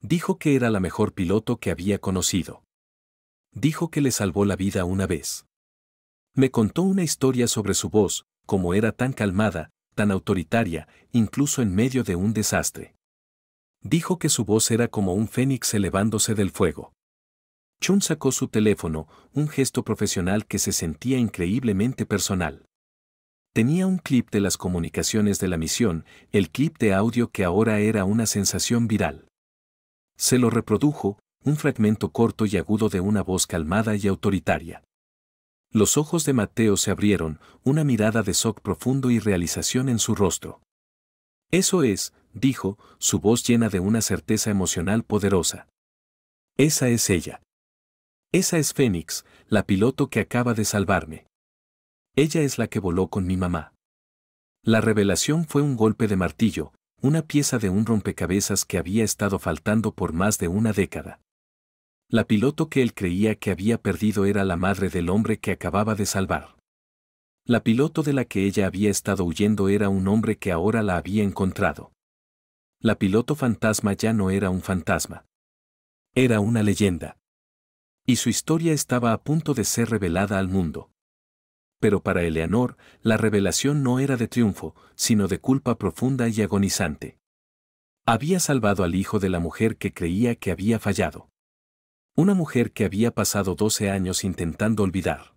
Dijo que era la mejor piloto que había conocido. Dijo que le salvó la vida una vez. Me contó una historia sobre su voz, como era tan calmada, tan autoritaria, incluso en medio de un desastre. Dijo que su voz era como un fénix elevándose del fuego. Chun sacó su teléfono, un gesto profesional que se sentía increíblemente personal. Tenía un clip de las comunicaciones de la misión, el clip de audio que ahora era una sensación viral. Se lo reprodujo, un fragmento corto y agudo de una voz calmada y autoritaria. Los ojos de Mateo se abrieron, una mirada de shock profundo y realización en su rostro. Eso es, dijo, su voz llena de una certeza emocional poderosa. Esa es ella. Esa es Fénix, la piloto que acaba de salvarme. Ella es la que voló con mi mamá. La revelación fue un golpe de martillo, una pieza de un rompecabezas que había estado faltando por más de una década. La piloto que él creía que había perdido era la madre del hombre que acababa de salvar. La piloto de la que ella había estado huyendo era un hombre que ahora la había encontrado. La piloto fantasma ya no era un fantasma. Era una leyenda. Y su historia estaba a punto de ser revelada al mundo. Pero para Eleanor, la revelación no era de triunfo, sino de culpa profunda y agonizante. Había salvado al hijo de la mujer que creía que había fallado. Una mujer que había pasado 12 años intentando olvidar.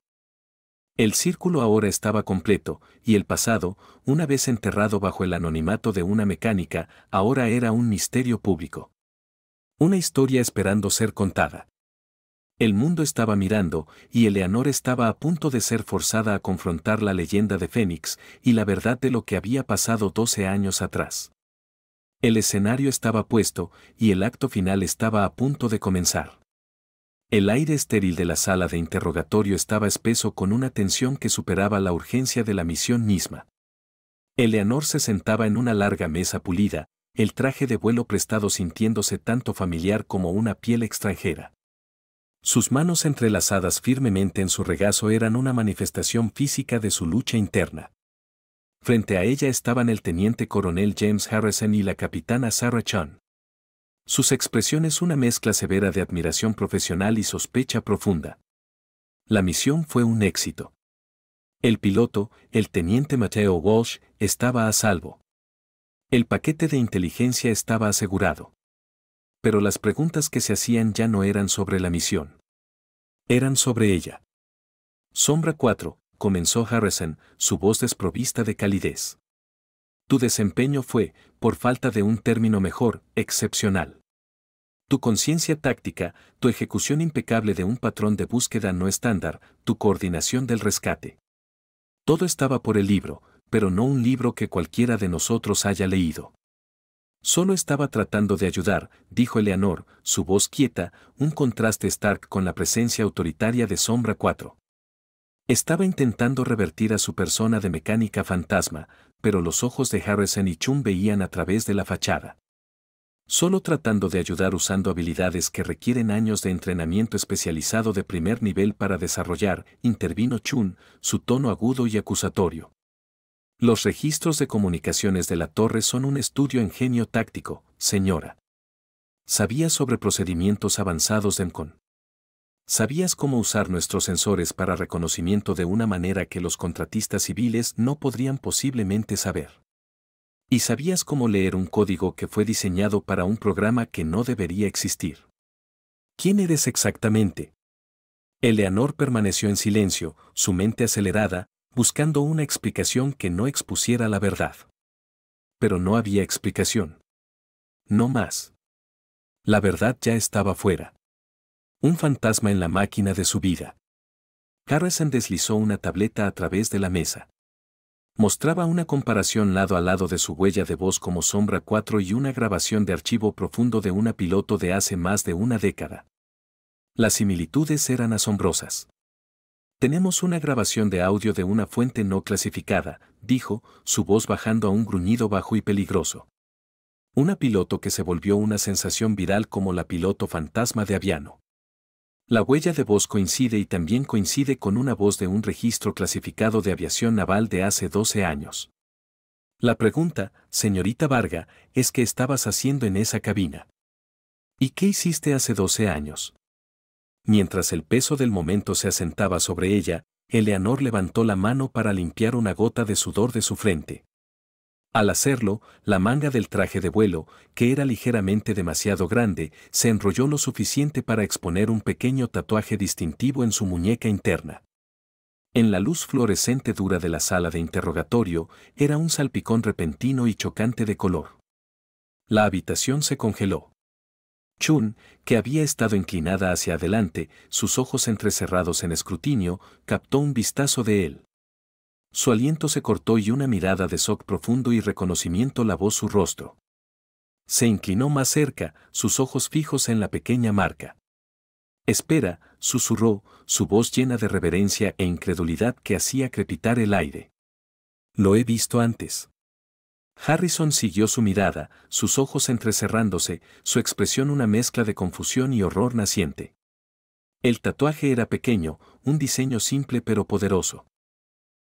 El círculo ahora estaba completo, y el pasado, una vez enterrado bajo el anonimato de una mecánica, ahora era un misterio público. Una historia esperando ser contada. El mundo estaba mirando, y Eleanor estaba a punto de ser forzada a confrontar la leyenda de Fénix y la verdad de lo que había pasado 12 años atrás. El escenario estaba puesto, y el acto final estaba a punto de comenzar. El aire estéril de la sala de interrogatorio estaba espeso con una tensión que superaba la urgencia de la misión misma. Eleanor se sentaba en una larga mesa pulida, el traje de vuelo prestado sintiéndose tanto familiar como una piel extranjera. Sus manos entrelazadas firmemente en su regazo eran una manifestación física de su lucha interna. Frente a ella estaban el teniente coronel James Harrison y la capitana Sarah Chun. Sus expresiones una mezcla severa de admiración profesional y sospecha profunda. La misión fue un éxito. El piloto, el teniente Mateo Walsh, estaba a salvo. El paquete de inteligencia estaba asegurado. Pero las preguntas que se hacían ya no eran sobre la misión. Eran sobre ella. Sombra 4, comenzó Harrison, su voz desprovista de calidez. Tu desempeño fue, por falta de un término mejor, excepcional. Tu conciencia táctica, tu ejecución impecable de un patrón de búsqueda no estándar, tu coordinación del rescate. Todo estaba por el libro, pero no un libro que cualquiera de nosotros haya leído. Solo estaba tratando de ayudar, dijo Eleanor, su voz quieta, un contraste stark con la presencia autoritaria de Sombra 4. Estaba intentando revertir a su persona de mecánica fantasma, pero los ojos de Harrison y Chun veían a través de la fachada. Solo tratando de ayudar usando habilidades que requieren años de entrenamiento especializado de primer nivel para desarrollar, intervino Chun, su tono agudo y acusatorio. Los registros de comunicaciones de la torre son un estudio en genio táctico, señora. ¿Sabías sobre procedimientos avanzados de EMCON? ¿Sabías cómo usar nuestros sensores para reconocimiento de una manera que los contratistas civiles no podrían posiblemente saber? ¿Y sabías cómo leer un código que fue diseñado para un programa que no debería existir? ¿Quién eres exactamente? Eleanor permaneció en silencio, su mente acelerada, buscando una explicación que no expusiera la verdad. Pero no había explicación. No más. La verdad ya estaba fuera. Un fantasma en la máquina de su vida. Harrison deslizó una tableta a través de la mesa. Mostraba una comparación lado a lado de su huella de voz como Sombra 4 y una grabación de archivo profundo de una piloto de hace más de una década. Las similitudes eran asombrosas. Tenemos una grabación de audio de una fuente no clasificada, dijo, su voz bajando a un gruñido bajo y peligroso. Una piloto que se volvió una sensación viral como la piloto fantasma de Aviano. La huella de voz coincide y también coincide con una voz de un registro clasificado de aviación naval de hace 12 años. La pregunta, señorita Varga, es ¿qué estabas haciendo en esa cabina? ¿Y qué hiciste hace 12 años? Mientras el peso del momento se asentaba sobre ella, Eleanor levantó la mano para limpiar una gota de sudor de su frente. Al hacerlo, la manga del traje de vuelo, que era ligeramente demasiado grande, se enrolló lo suficiente para exponer un pequeño tatuaje distintivo en su muñeca interna. En la luz fluorescente dura de la sala de interrogatorio, era un salpicón repentino y chocante de color. La habitación se congeló. Chun, que había estado inclinada hacia adelante, sus ojos entrecerrados en escrutinio, captó un vistazo de él. Su aliento se cortó y una mirada de shock profundo y reconocimiento lavó su rostro. Se inclinó más cerca, sus ojos fijos en la pequeña marca. Espera, susurró, su voz llena de reverencia e incredulidad que hacía crepitar el aire. Lo he visto antes. Harrison siguió su mirada, sus ojos entrecerrándose, su expresión una mezcla de confusión y horror naciente. El tatuaje era pequeño, un diseño simple pero poderoso.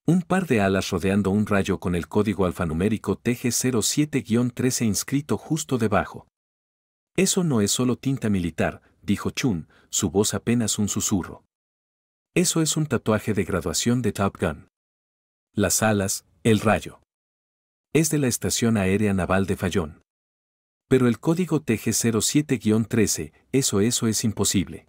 Un par de alas rodeando un rayo con el código alfanumérico TG07-13 inscrito justo debajo. Eso no es solo tinta militar, dijo Chun, su voz apenas un susurro. Eso es un tatuaje de graduación de Top Gun. Las alas, el rayo. Es de la Estación Aérea Naval de Fallón. Pero el código TG07-13, eso es imposible.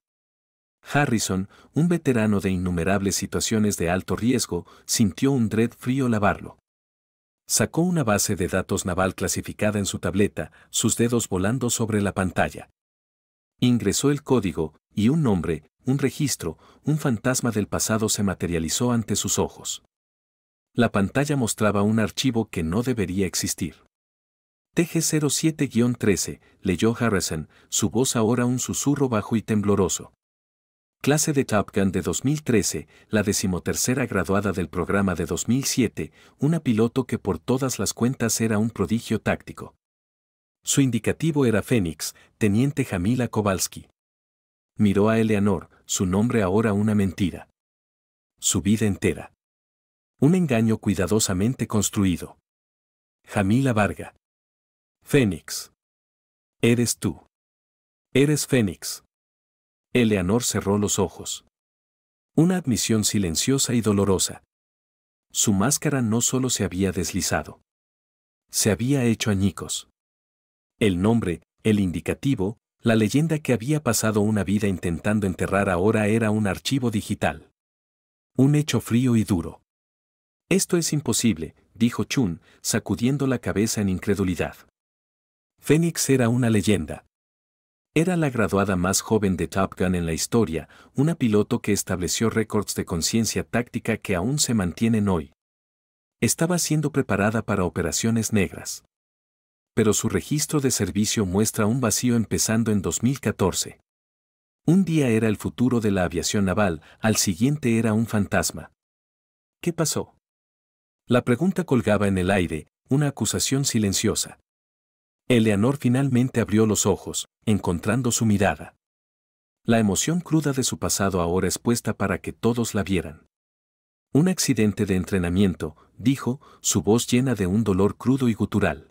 Harrison, un veterano de innumerables situaciones de alto riesgo, sintió un dread frío lavarlo. Sacó una base de datos naval clasificada en su tableta, sus dedos volando sobre la pantalla. Ingresó el código, y un nombre, un registro, un fantasma del pasado se materializó ante sus ojos. La pantalla mostraba un archivo que no debería existir. TG07-13, leyó Harrison, su voz ahora un susurro bajo y tembloroso. Clase de Top Gun de 2013, la 13ª graduada del programa de 2007, una piloto que por todas las cuentas era un prodigio táctico. Su indicativo era Fénix, teniente Jamila Kowalski. Miró a Eleanor, su nombre ahora una mentira. Su vida entera. Un engaño cuidadosamente construido. Jamila Varga. Fénix. Eres tú. Eres Fénix. Eleanor cerró los ojos. Una admisión silenciosa y dolorosa. Su máscara no solo se había deslizado. Se había hecho añicos. El nombre, el indicativo, La leyenda que había pasado una vida intentando enterrar ahora era un archivo digital. Un hecho frío y duro. Esto es imposible, dijo Chun, sacudiendo la cabeza en incredulidad. Phoenix era una leyenda. Era la graduada más joven de Top Gun en la historia, una piloto que estableció récords de conciencia táctica que aún se mantienen hoy. Estaba siendo preparada para operaciones negras. Pero su registro de servicio muestra un vacío empezando en 2014. Un día era el futuro de la aviación naval, al siguiente era un fantasma. ¿Qué pasó? La pregunta colgaba en el aire, una acusación silenciosa. Eleanor finalmente abrió los ojos, encontrando su mirada. La emoción cruda de su pasado ahora expuesta para que todos la vieran. Un accidente de entrenamiento, dijo, su voz llena de un dolor crudo y gutural.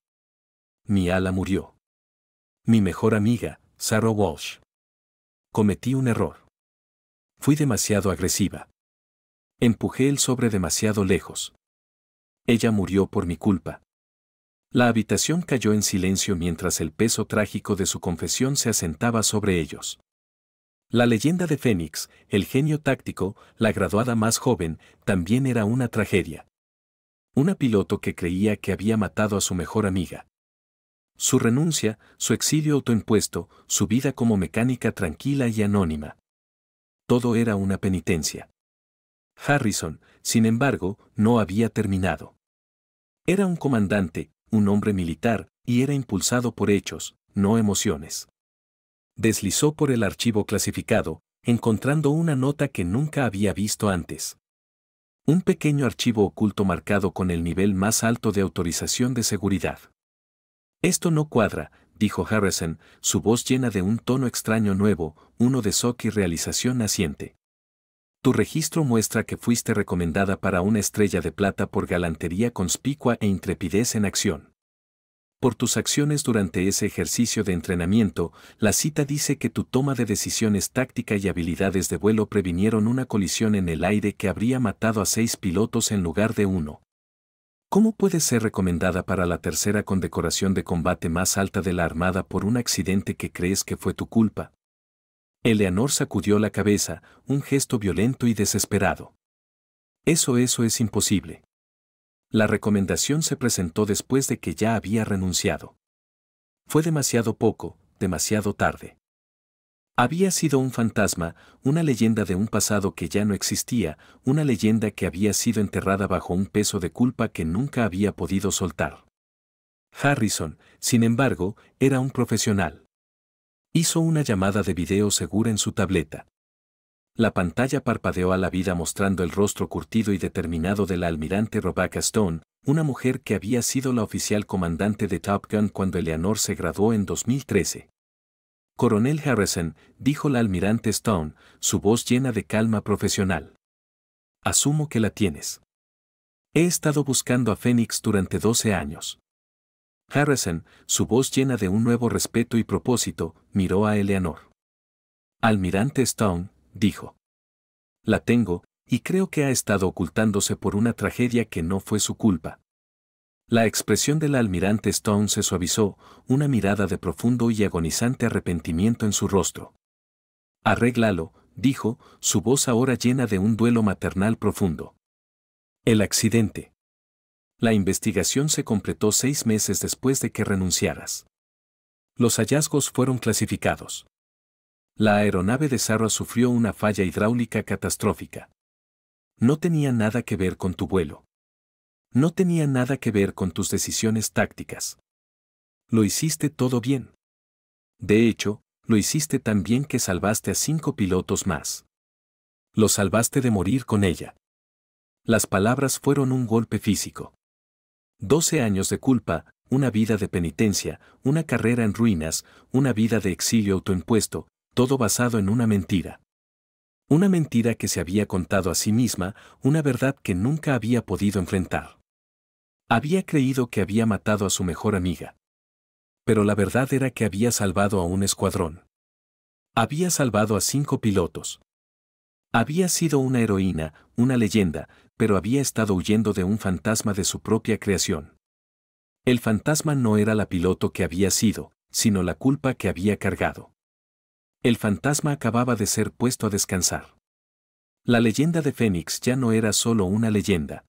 Mi ala murió. Mi mejor amiga, Sarah Walsh. Cometí un error. Fui demasiado agresiva. Empujé el sobre demasiado lejos. Ella murió por mi culpa. La habitación cayó en silencio mientras el peso trágico de su confesión se asentaba sobre ellos. La leyenda de Phoenix, el genio táctico, la graduada más joven, también era una tragedia. Una piloto que creía que había matado a su mejor amiga. Su renuncia, su exilio autoimpuesto, su vida como mecánica tranquila y anónima. Todo era una penitencia. Harrison, sin embargo, no había terminado. Era un comandante, un hombre militar, y era impulsado por hechos, no emociones. Deslizó por el archivo clasificado, encontrando una nota que nunca había visto antes. Un pequeño archivo oculto marcado con el nivel más alto de autorización de seguridad. Esto no cuadra, dijo Harrison, su voz llena de un tono extraño nuevo, uno de shock y realización naciente. Tu registro muestra que fuiste recomendada para una estrella de plata por galantería conspicua e intrepidez en acción. Por tus acciones durante ese ejercicio de entrenamiento, la cita dice que tu toma de decisiones táctica y habilidades de vuelo previnieron una colisión en el aire que habría matado a 6 pilotos en lugar de 1. ¿Cómo puedes ser recomendada para la tercera condecoración de combate más alta de la Armada por un accidente que crees que fue tu culpa? Eleanor sacudió la cabeza, un gesto violento y desesperado. Eso es imposible. La recomendación se presentó después de que ya había renunciado. Fue demasiado poco, demasiado tarde. Había sido un fantasma, una leyenda de un pasado que ya no existía, una leyenda que había sido enterrada bajo un peso de culpa que nunca había podido soltar. Harrison, sin embargo, era un profesional. Hizo una llamada de video segura en su tableta. La pantalla parpadeó a la vida mostrando el rostro curtido y determinado de la almirante Rebecca Stone, una mujer que había sido la oficial comandante de Top Gun cuando Eleanor se graduó en 2013. Coronel Harrison, dijo la almirante Stone, su voz llena de calma profesional. Asumo que la tienes. He estado buscando a Phoenix durante 12 años. Harrison, su voz llena de un nuevo respeto y propósito, miró a Eleanor. Almirante Stone, dijo. La tengo, y creo que ha estado ocultándose por una tragedia que no fue su culpa. La expresión del almirante Stone se suavizó, una mirada de profundo y agonizante arrepentimiento en su rostro. Arréglalo, dijo, su voz ahora llena de un duelo maternal profundo. El accidente. La investigación se completó 6 meses después de que renunciaras. Los hallazgos fueron clasificados. La aeronave de Sarah sufrió una falla hidráulica catastrófica. No tenía nada que ver con tu vuelo. No tenía nada que ver con tus decisiones tácticas. Lo hiciste todo bien. De hecho, lo hiciste tan bien que salvaste a 5 pilotos más. Los salvaste de morir con ella. Las palabras fueron un golpe físico. 12 años de culpa, una vida de penitencia, una carrera en ruinas, una vida de exilio autoimpuesto, todo basado en una mentira. Una mentira que se había contado a sí misma, una verdad que nunca había podido enfrentar. Había creído que había matado a su mejor amiga. Pero la verdad era que había salvado a un escuadrón. Había salvado a 5 pilotos. Había sido una heroína, una leyenda, pero había estado huyendo de un fantasma de su propia creación. El fantasma no era la piloto que había sido, sino la culpa que había cargado. El fantasma acababa de ser puesto a descansar. La leyenda de Fénix ya no era solo una leyenda.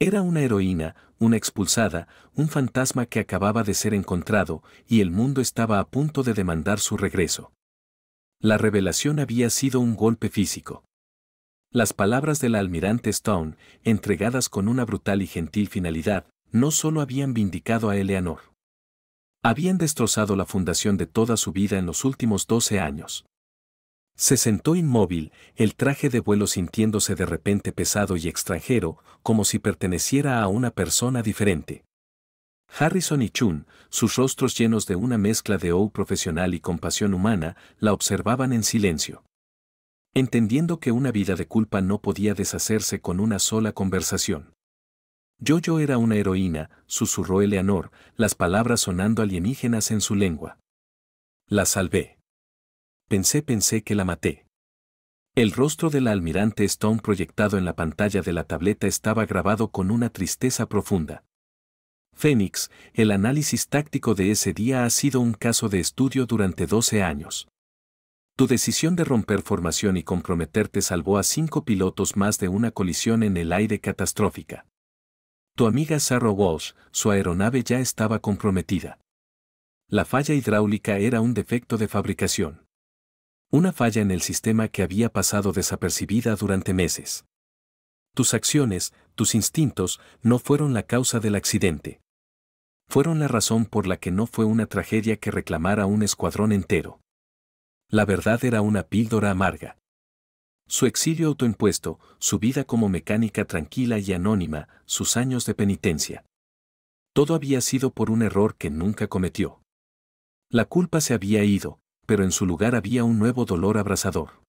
Era una heroína, una expulsada, un fantasma que acababa de ser encontrado, y el mundo estaba a punto de demandar su regreso. La revelación había sido un golpe físico. Las palabras de la almirante Stone, entregadas con una brutal y gentil finalidad, no solo habían vindicado a Eleanor. Habían destrozado la fundación de toda su vida en los últimos 12 años. Se sentó inmóvil, el traje de vuelo sintiéndose de repente pesado y extranjero, como si perteneciera a una persona diferente. Harrison y Chun, sus rostros llenos de una mezcla de awe profesional y compasión humana, la observaban en silencio. Entendiendo que una vida de culpa no podía deshacerse con una sola conversación. Yo era una heroína, susurró Eleanor, las palabras sonando alienígenas en su lengua. La salvé. Pensé que la maté. El rostro de la almirante Stone proyectado en la pantalla de la tableta estaba grabado con una tristeza profunda. Fénix, el análisis táctico de ese día ha sido un caso de estudio durante 12 años. Tu decisión de romper formación y comprometerte salvó a 5 pilotos más de una colisión en el aire catastrófica. Tu amiga Sarah Walsh, su aeronave ya estaba comprometida. La falla hidráulica era un defecto de fabricación. Una falla en el sistema que había pasado desapercibida durante meses. Tus acciones, tus instintos, no fueron la causa del accidente. Fueron la razón por la que no fue una tragedia que reclamara un escuadrón entero. La verdad era una píldora amarga. Su exilio autoimpuesto, su vida como mecánica tranquila y anónima, sus años de penitencia. Todo había sido por un error que nunca cometió. La culpa se había ido, pero en su lugar había un nuevo dolor abrasador.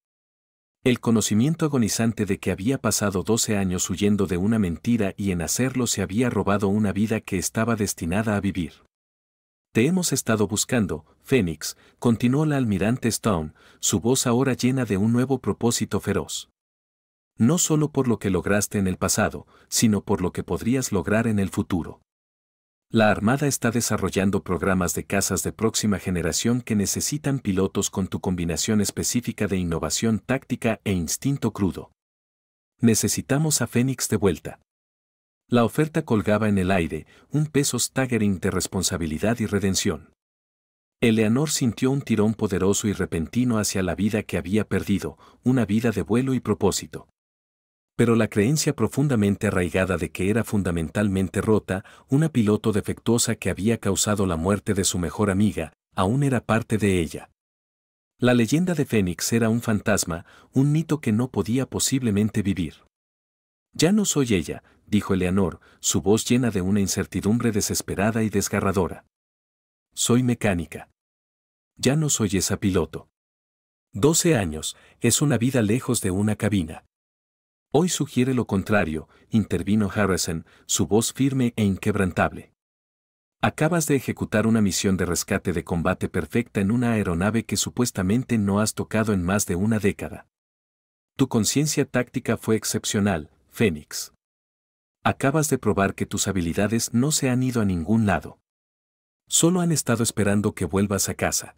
El conocimiento agonizante de que había pasado 12 años huyendo de una mentira y en hacerlo se había robado una vida que estaba destinada a vivir. Te hemos estado buscando, Fénix, continuó la almirante Stone, su voz ahora llena de un nuevo propósito feroz. No solo por lo que lograste en el pasado, sino por lo que podrías lograr en el futuro. La Armada está desarrollando programas de cazas de próxima generación que necesitan pilotos con tu combinación específica de innovación táctica e instinto crudo. Necesitamos a Fénix de vuelta. La oferta colgaba en el aire, un peso staggering de responsabilidad y redención. Eleanor sintió un tirón poderoso y repentino hacia la vida que había perdido, una vida de vuelo y propósito. Pero la creencia profundamente arraigada de que era fundamentalmente rota, una piloto defectuosa que había causado la muerte de su mejor amiga, aún era parte de ella. La leyenda de Fénix era un fantasma, un mito que no podía posiblemente vivir. Ya no soy ella, dijo Eleanor, su voz llena de una incertidumbre desesperada y desgarradora. Soy mecánica. Ya no soy esa piloto. 12 años, es una vida lejos de una cabina. Hoy sugiere lo contrario, intervino Harrison, su voz firme e inquebrantable. Acabas de ejecutar una misión de rescate de combate perfecta en una aeronave que supuestamente no has tocado en más de una década. Tu conciencia táctica fue excepcional, Fénix. Acabas de probar que tus habilidades no se han ido a ningún lado. Solo han estado esperando que vuelvas a casa.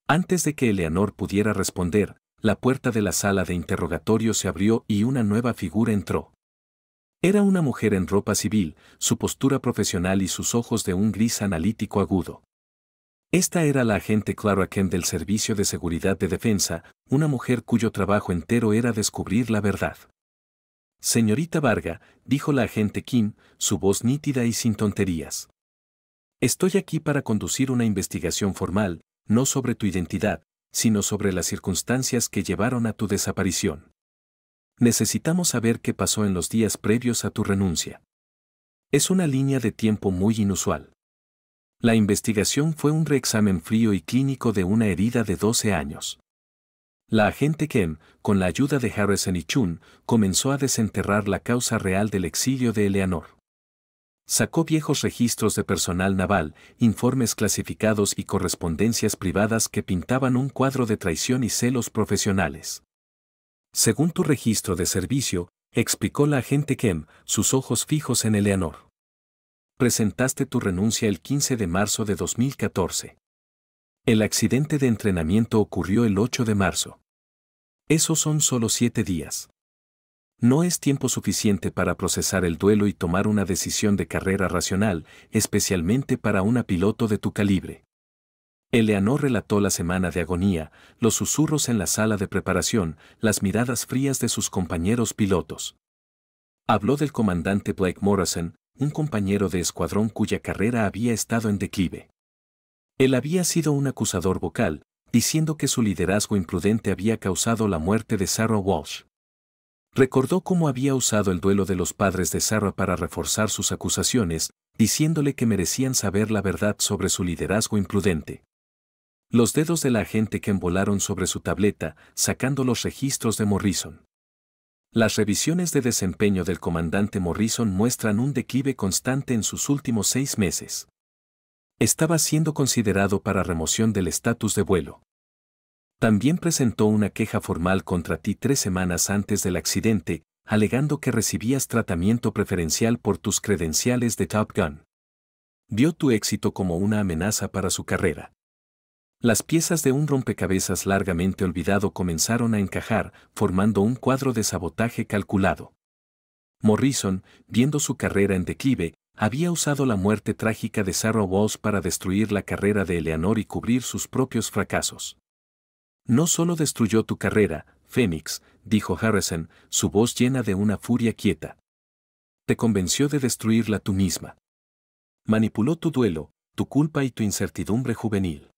Antes de que Eleanor pudiera responder, la puerta de la sala de interrogatorio se abrió y una nueva figura entró. Era una mujer en ropa civil, su postura profesional y sus ojos de un gris analítico agudo. Esta era la agente Clara Kent del Servicio de Seguridad de Defensa, una mujer cuyo trabajo entero era descubrir la verdad. Señorita Varga, dijo la agente Kim, su voz nítida y sin tonterías. Estoy aquí para conducir una investigación formal, no sobre tu identidad, sino sobre las circunstancias que llevaron a tu desaparición. Necesitamos saber qué pasó en los días previos a tu renuncia. Es una línea de tiempo muy inusual. La investigación fue un reexamen frío y clínico de una herida de 12 años. La agente Kim, con la ayuda de Harrison y Chun, comenzó a desenterrar la causa real del exilio de Eleanor. Sacó viejos registros de personal naval, informes clasificados y correspondencias privadas que pintaban un cuadro de traición y celos profesionales. Según tu registro de servicio, explicó la agente Kim, sus ojos fijos en Eleanor. Presentaste tu renuncia el 15 de marzo de 2014. El accidente de entrenamiento ocurrió el 8 de marzo. Esos son solo 7 días. No es tiempo suficiente para procesar el duelo y tomar una decisión de carrera racional, especialmente para una piloto de tu calibre. Eleanor relató la semana de agonía, los susurros en la sala de preparación, las miradas frías de sus compañeros pilotos. Habló del comandante Blake Morrison, un compañero de escuadrón cuya carrera había estado en declive. Él había sido un acusador vocal, diciendo que su liderazgo imprudente había causado la muerte de Sarah Walsh. Recordó cómo había usado el duelo de los padres de Sarah para reforzar sus acusaciones, diciéndole que merecían saber la verdad sobre su liderazgo imprudente. Los dedos de la agente Ken volaron sobre su tableta, sacando los registros de Morrison. Las revisiones de desempeño del comandante Morrison muestran un declive constante en sus últimos 6 meses. Estaba siendo considerado para remoción del estatus de vuelo. También presentó una queja formal contra ti 3 semanas antes del accidente, alegando que recibías tratamiento preferencial por tus credenciales de Top Gun. Vio tu éxito como una amenaza para su carrera. Las piezas de un rompecabezas largamente olvidado comenzaron a encajar, formando un cuadro de sabotaje calculado. Morrison, viendo su carrera en declive, había usado la muerte trágica de Sarah Walsh para destruir la carrera de Eleanor y cubrir sus propios fracasos. No solo destruyó tu carrera, Phoenix, dijo Harrison, su voz llena de una furia quieta. Te convenció de destruirla tú misma. Manipuló tu duelo, tu culpa y tu incertidumbre juvenil.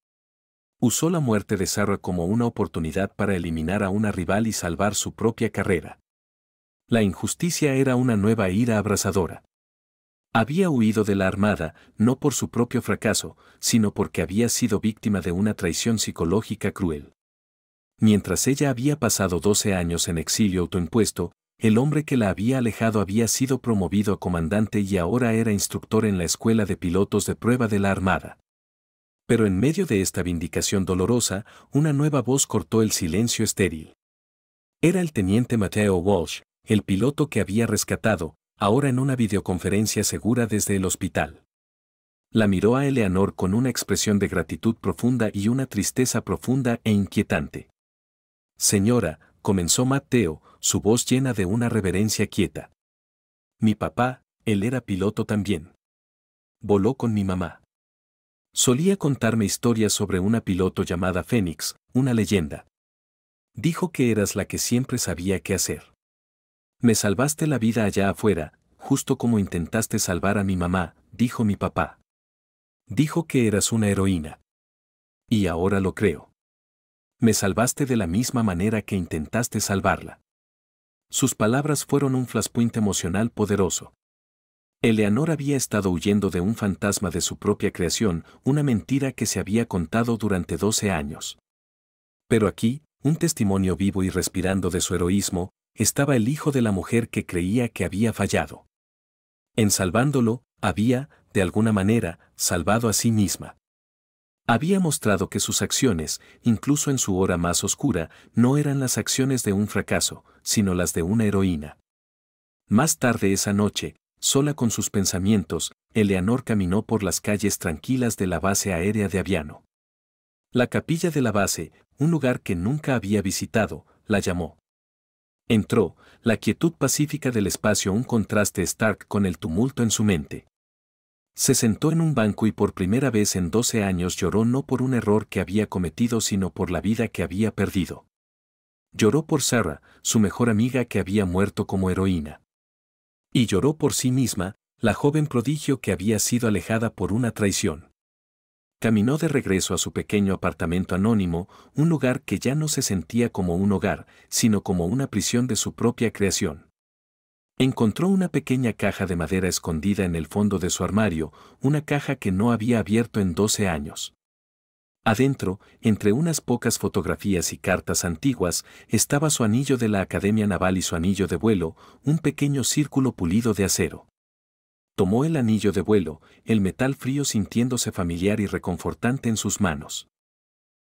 Usó la muerte de Sarah como una oportunidad para eliminar a una rival y salvar su propia carrera. La injusticia era una nueva ira abrasadora. Había huido de la armada, no por su propio fracaso, sino porque había sido víctima de una traición psicológica cruel. Mientras ella había pasado 12 años en exilio autoimpuesto, el hombre que la había alejado había sido promovido a comandante y ahora era instructor en la escuela de pilotos de prueba de la armada. Pero en medio de esta vindicación dolorosa, una nueva voz cortó el silencio estéril. Era el teniente Mateo Walsh, el piloto que había rescatado, ahora en una videoconferencia segura desde el hospital. La miró a Eleanor con una expresión de gratitud profunda y una tristeza profunda e inquietante. Señora, comenzó Mateo, su voz llena de una reverencia quieta. Mi papá, él era piloto también. Voló con mi mamá. Solía contarme historias sobre una piloto llamada Phoenix, una leyenda. Dijo que eras la que siempre sabía qué hacer. Me salvaste la vida allá afuera, justo como intentaste salvar a mi mamá, dijo mi papá. Dijo que eras una heroína. Y ahora lo creo. Me salvaste de la misma manera que intentaste salvarla. Sus palabras fueron un flashpoint emocional poderoso. Eleanor había estado huyendo de un fantasma de su propia creación, una mentira que se había contado durante 12 años. Pero aquí, un testimonio vivo y respirando de su heroísmo, estaba el hijo de la mujer que creía que había fallado. En salvándolo, había, de alguna manera, salvado a sí misma. Había mostrado que sus acciones, incluso en su hora más oscura, no eran las acciones de un fracaso, sino las de una heroína. Más tarde esa noche, sola con sus pensamientos, Eleanor caminó por las calles tranquilas de la base aérea de Aviano. La capilla de la base, un lugar que nunca había visitado, la llamó. Entró, la quietud pacífica del espacio un contraste stark con el tumulto en su mente. Se sentó en un banco y por primera vez en 12 años lloró no por un error que había cometido sino por la vida que había perdido. Lloró por Sarah, su mejor amiga que había muerto como heroína. Y lloró por sí misma, la joven prodigio que había sido alejada por una traición. Caminó de regreso a su pequeño apartamento anónimo, un lugar que ya no se sentía como un hogar, sino como una prisión de su propia creación. Encontró una pequeña caja de madera escondida en el fondo de su armario, una caja que no había abierto en 12 años. Adentro, entre unas pocas fotografías y cartas antiguas, estaba su anillo de la Academia Naval y su anillo de vuelo, un pequeño círculo pulido de acero. Tomó el anillo de vuelo, el metal frío sintiéndose familiar y reconfortante en sus manos.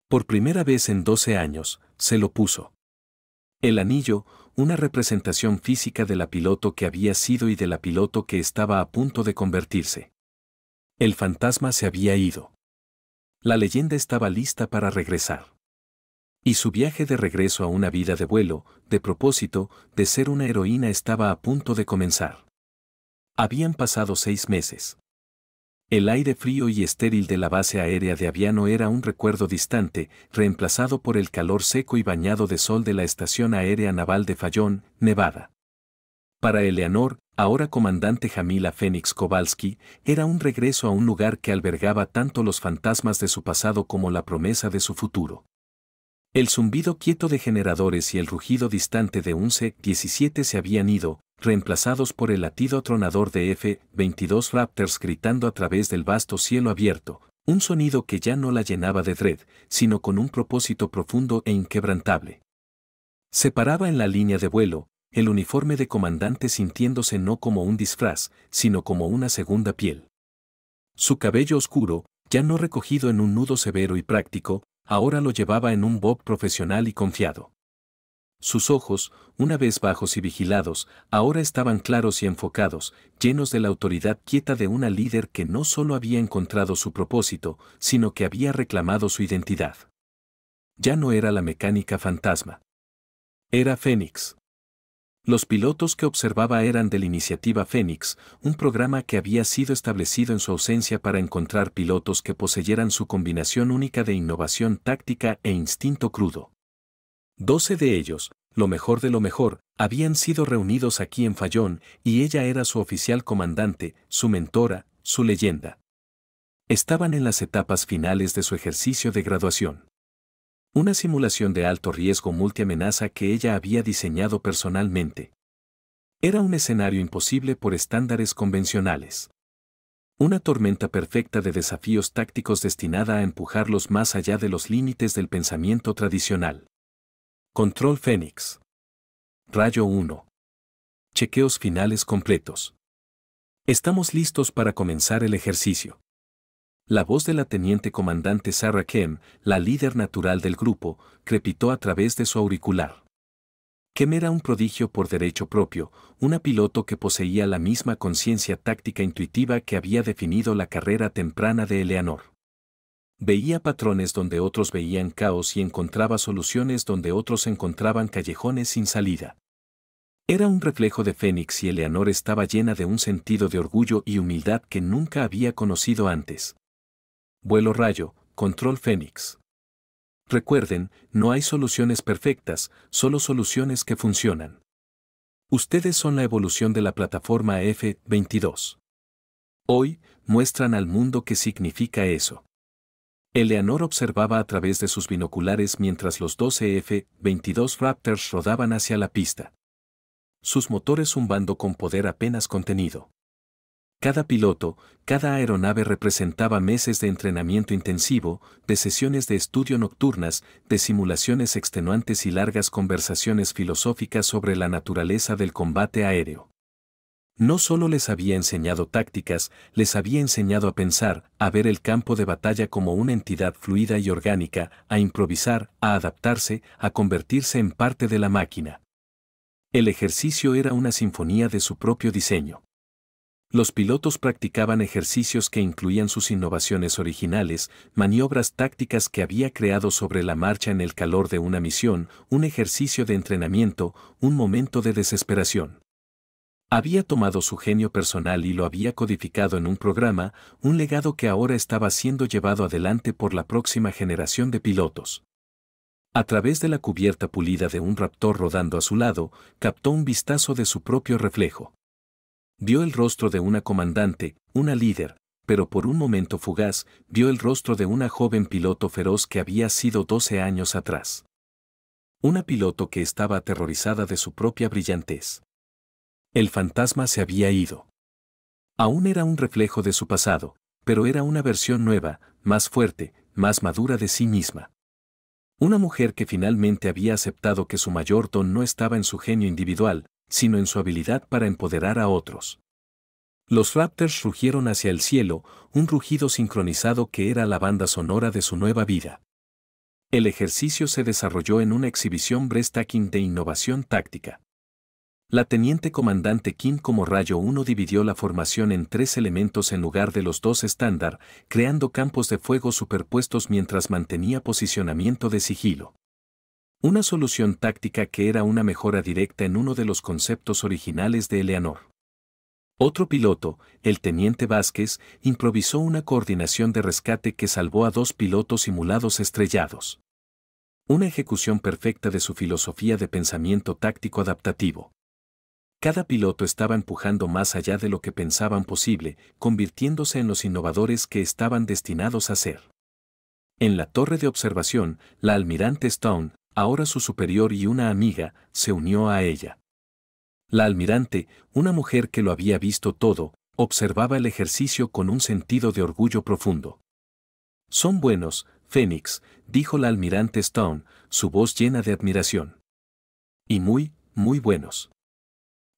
Por primera vez en 12 años, se lo puso. El anillo, una representación física de la piloto que había sido y de la piloto que estaba a punto de convertirse. El fantasma se había ido. La leyenda estaba lista para regresar. Y su viaje de regreso a una vida de vuelo, de propósito, de ser una heroína estaba a punto de comenzar. Habían pasado 6 meses. El aire frío y estéril de la base aérea de Aviano era un recuerdo distante, reemplazado por el calor seco y bañado de sol de la Estación Aérea Naval de Fallon, Nevada. Para Eleanor, ahora comandante Jamila Fénix Kowalski, era un regreso a un lugar que albergaba tanto los fantasmas de su pasado como la promesa de su futuro. El zumbido quieto de generadores y el rugido distante de un C-17 se habían ido, reemplazados por el latido atronador de F-22 Raptors gritando a través del vasto cielo abierto, un sonido que ya no la llenaba de dread, sino con un propósito profundo e inquebrantable. Se paraba en la línea de vuelo, el uniforme de comandante sintiéndose no como un disfraz, sino como una segunda piel. Su cabello oscuro, ya no recogido en un nudo severo y práctico, ahora lo llevaba en un bob profesional y confiado. Sus ojos, una vez bajos y vigilados, ahora estaban claros y enfocados, llenos de la autoridad quieta de una líder que no solo había encontrado su propósito, sino que había reclamado su identidad. Ya no era la mecánica fantasma. Era Fénix. Los pilotos que observaba eran de la Iniciativa Fénix, un programa que había sido establecido en su ausencia para encontrar pilotos que poseyeran su combinación única de innovación táctica e instinto crudo. 12 de ellos, lo mejor de lo mejor, habían sido reunidos aquí en Fallon, y ella era su oficial comandante, su mentora, su leyenda. Estaban en las etapas finales de su ejercicio de graduación. Una simulación de alto riesgo multiamenaza que ella había diseñado personalmente. Era un escenario imposible por estándares convencionales. Una tormenta perfecta de desafíos tácticos destinada a empujarlos más allá de los límites del pensamiento tradicional. Control Fénix. Rayo 1. Chequeos finales completos. Estamos listos para comenzar el ejercicio. La voz de la teniente comandante Sarah Kem, la líder natural del grupo, crepitó a través de su auricular. Kem era un prodigio por derecho propio, una piloto que poseía la misma conciencia táctica intuitiva que había definido la carrera temprana de Eleanor. Veía patrones donde otros veían caos y encontraba soluciones donde otros encontraban callejones sin salida. Era un reflejo de Fénix y Eleanor estaba llena de un sentido de orgullo y humildad que nunca había conocido antes. Vuelo rayo, control Fénix. Recuerden, no hay soluciones perfectas, solo soluciones que funcionan. Ustedes son la evolución de la plataforma F-22. Hoy, muestran al mundo qué significa eso. Eleanor observaba a través de sus binoculares mientras los 12 F-22 Raptors rodaban hacia la pista. Sus motores zumbando con poder apenas contenido. Cada piloto, cada aeronave representaba meses de entrenamiento intensivo, de sesiones de estudio nocturnas, de simulaciones extenuantes y largas conversaciones filosóficas sobre la naturaleza del combate aéreo. No solo les había enseñado tácticas, les había enseñado a pensar, a ver el campo de batalla como una entidad fluida y orgánica, a improvisar, a adaptarse, a convertirse en parte de la máquina. El ejercicio era una sinfonía de su propio diseño. Los pilotos practicaban ejercicios que incluían sus innovaciones originales, maniobras tácticas que había creado sobre la marcha en el calor de una misión, un ejercicio de entrenamiento, un momento de desesperación. Había tomado su genio personal y lo había codificado en un programa, un legado que ahora estaba siendo llevado adelante por la próxima generación de pilotos. A través de la cubierta pulida de un Raptor rodando a su lado, captó un vistazo de su propio reflejo. Vio el rostro de una comandante, una líder, pero por un momento fugaz, vio el rostro de una joven piloto feroz que había sido 12 años atrás. Una piloto que estaba aterrorizada de su propia brillantez. El fantasma se había ido. Aún era un reflejo de su pasado, pero era una versión nueva, más fuerte, más madura de sí misma. Una mujer que finalmente había aceptado que su mayor don no estaba en su genio individual, sino en su habilidad para empoderar a otros. Los Raptors rugieron hacia el cielo, un rugido sincronizado que era la banda sonora de su nueva vida. El ejercicio se desarrolló en una exhibición breathtaking de innovación táctica. La teniente comandante Kim como Rayo 1 dividió la formación en 3 elementos en lugar de los 2 estándar, creando campos de fuego superpuestos mientras mantenía posicionamiento de sigilo. Una solución táctica que era una mejora directa en uno de los conceptos originales de Eleanor. Otro piloto, el teniente Vázquez, improvisó una coordinación de rescate que salvó a 2 pilotos simulados estrellados. Una ejecución perfecta de su filosofía de pensamiento táctico adaptativo. Cada piloto estaba empujando más allá de lo que pensaban posible, convirtiéndose en los innovadores que estaban destinados a ser. En la torre de observación, la almirante Stone, ahora su superior y una amiga, se unió a ella. La almirante, una mujer que lo había visto todo, observaba el ejercicio con un sentido de orgullo profundo. «Son buenos, Fénix», dijo la almirante Stone, su voz llena de admiración. «Y muy, muy buenos.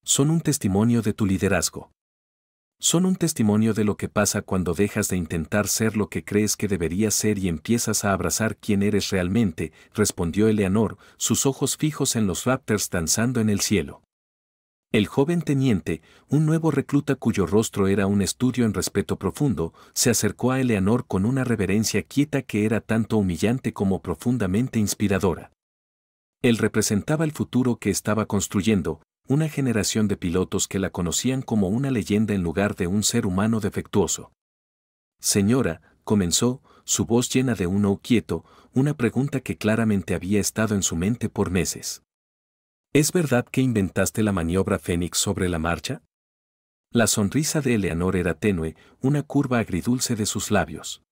Son un testimonio de tu liderazgo. Son un testimonio de lo que pasa cuando dejas de intentar ser lo que crees que deberías ser y empiezas a abrazar quién eres realmente», respondió Eleanor, sus ojos fijos en los Raptors danzando en el cielo. El joven teniente, un nuevo recluta cuyo rostro era un estudio en respeto profundo, se acercó a Eleanor con una reverencia quieta que era tanto humillante como profundamente inspiradora. Él representaba el futuro que estaba construyendo, una generación de pilotos que la conocían como una leyenda en lugar de un ser humano defectuoso. «Señora», comenzó, su voz llena de un no quieto, una pregunta que claramente había estado en su mente por meses. «¿Es verdad que inventaste la maniobra Fénix sobre la marcha?» La sonrisa de Eleanor era tenue, una curva agridulce de sus labios.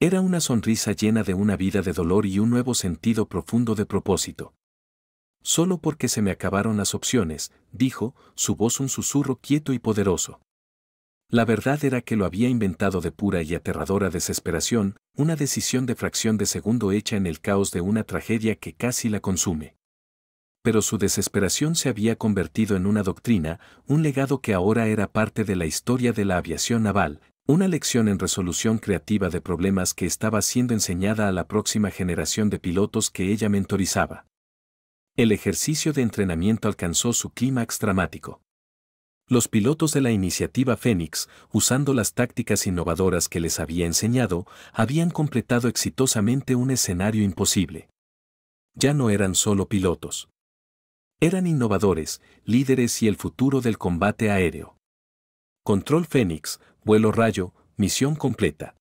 Era una sonrisa llena de una vida de dolor y un nuevo sentido profundo de propósito. «Solo porque se me acabaron las opciones», dijo, su voz un susurro quieto y poderoso. La verdad era que lo había inventado de pura y aterradora desesperación, una decisión de fracción de segundo hecha en el caos de una tragedia que casi la consume. Pero su desesperación se había convertido en una doctrina, un legado que ahora era parte de la historia de la aviación naval, una lección en resolución creativa de problemas que estaba siendo enseñada a la próxima generación de pilotos que ella mentorizaba. El ejercicio de entrenamiento alcanzó su clímax dramático. Los pilotos de la iniciativa Fénix, usando las tácticas innovadoras que les había enseñado, habían completado exitosamente un escenario imposible. Ya no eran solo pilotos. Eran innovadores, líderes y el futuro del combate aéreo. Control Fénix, vuelo Rayo, misión completa.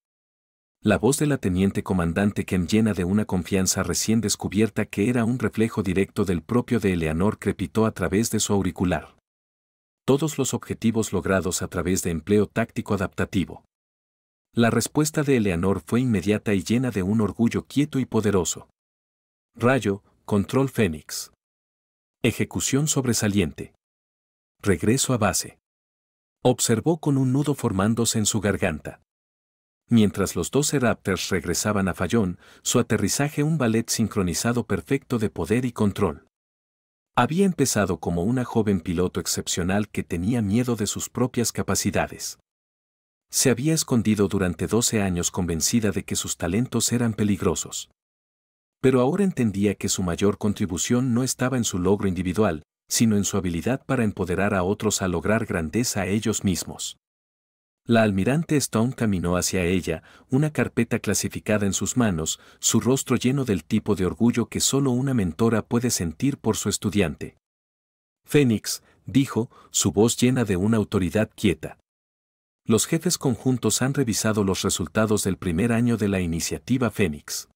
La voz de la teniente comandante Kem, llena de una confianza recién descubierta que era un reflejo directo del propio de Eleanor, crepitó a través de su auricular. Todos los objetivos logrados a través de empleo táctico adaptativo. La respuesta de Eleanor fue inmediata y llena de un orgullo quieto y poderoso. Rayo, Control Fénix. Ejecución sobresaliente. Regreso a base. Observó con un nudo formándose en su garganta. Mientras los 12 Raptors regresaban a Fallon, su aterrizaje un ballet sincronizado perfecto de poder y control. Había empezado como una joven piloto excepcional que tenía miedo de sus propias capacidades. Se había escondido durante 12 años convencida de que sus talentos eran peligrosos. Pero ahora entendía que su mayor contribución no estaba en su logro individual, sino en su habilidad para empoderar a otros a lograr grandeza a ellos mismos. La almirante Stone caminó hacia ella, una carpeta clasificada en sus manos, su rostro lleno del tipo de orgullo que solo una mentora puede sentir por su estudiante. «Fénix», dijo, su voz llena de una autoridad quieta. «Los jefes conjuntos han revisado los resultados del primer año de la iniciativa Fénix.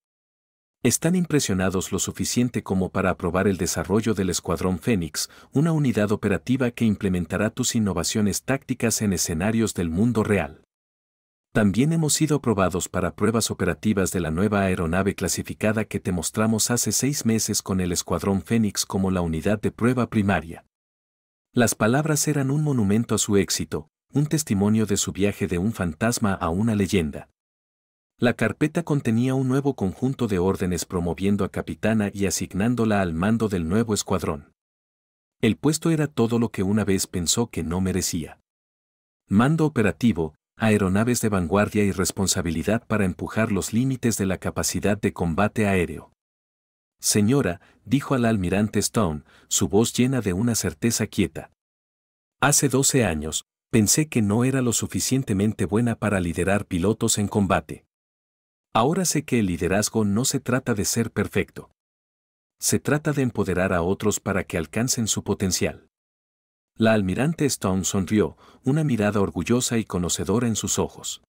Están impresionados lo suficiente como para aprobar el desarrollo del Escuadrón Fénix, una unidad operativa que implementará tus innovaciones tácticas en escenarios del mundo real. También hemos sido aprobados para pruebas operativas de la nueva aeronave clasificada que te mostramos hace 6 meses con el Escuadrón Fénix como la unidad de prueba primaria». Las palabras eran un monumento a su éxito, un testimonio de su viaje de un fantasma a una leyenda. La carpeta contenía un nuevo conjunto de órdenes promoviendo a capitana y asignándola al mando del nuevo escuadrón. El puesto era todo lo que una vez pensó que no merecía. Mando operativo, aeronaves de vanguardia y responsabilidad para empujar los límites de la capacidad de combate aéreo. Señora, dijo al almirante Stone, su voz llena de una certeza quieta. Hace 12 años, pensé que no era lo suficientemente buena para liderar pilotos en combate. Ahora sé que el liderazgo no se trata de ser perfecto. Se trata de empoderar a otros para que alcancen su potencial. La almirante Stone sonrió, una mirada orgullosa y conocedora en sus ojos.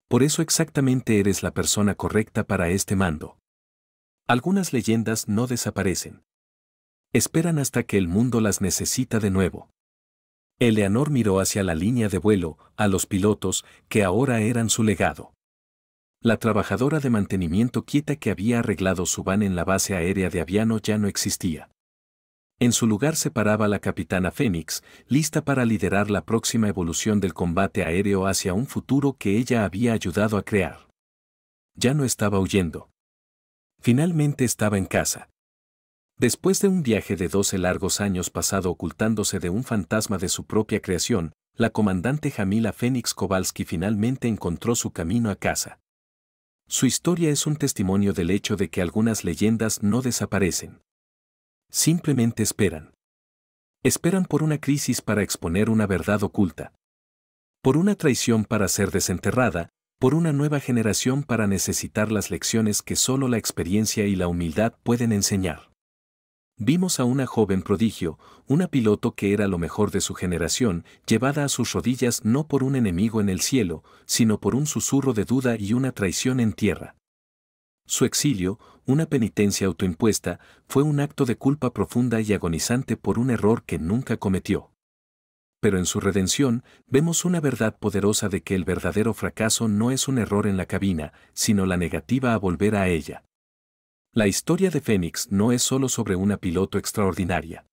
Por eso exactamente eres la persona correcta para este mando. Algunas leyendas no desaparecen. Esperan hasta que el mundo las necesita de nuevo. Eleanor miró hacia la línea de vuelo, a los pilotos, que ahora eran su legado. La trabajadora de mantenimiento quieta que había arreglado su van en la base aérea de Aviano ya no existía. En su lugar se paraba la capitana Phoenix, lista para liderar la próxima evolución del combate aéreo hacia un futuro que ella había ayudado a crear. Ya no estaba huyendo. Finalmente estaba en casa. Después de un viaje de 12 largos años pasado ocultándose de un fantasma de su propia creación, la comandante Jamila Phoenix Kowalski finalmente encontró su camino a casa. Su historia es un testimonio del hecho de que algunas leyendas no desaparecen. Simplemente esperan. Esperan por una crisis para exponer una verdad oculta. Por una traición para ser desenterrada, por una nueva generación para necesitar las lecciones que solo la experiencia y la humildad pueden enseñar. Vimos a una joven prodigio, una piloto que era lo mejor de su generación, llevada a sus rodillas no por un enemigo en el cielo, sino por un susurro de duda y una traición en tierra. Su exilio, una penitencia autoimpuesta, fue un acto de culpa profunda y agonizante por un error que nunca cometió. Pero en su redención, vemos una verdad poderosa de que el verdadero fracaso no es un error en la cabina, sino la negativa a volver a ella. La historia de Phoenix no es solo sobre una piloto extraordinaria.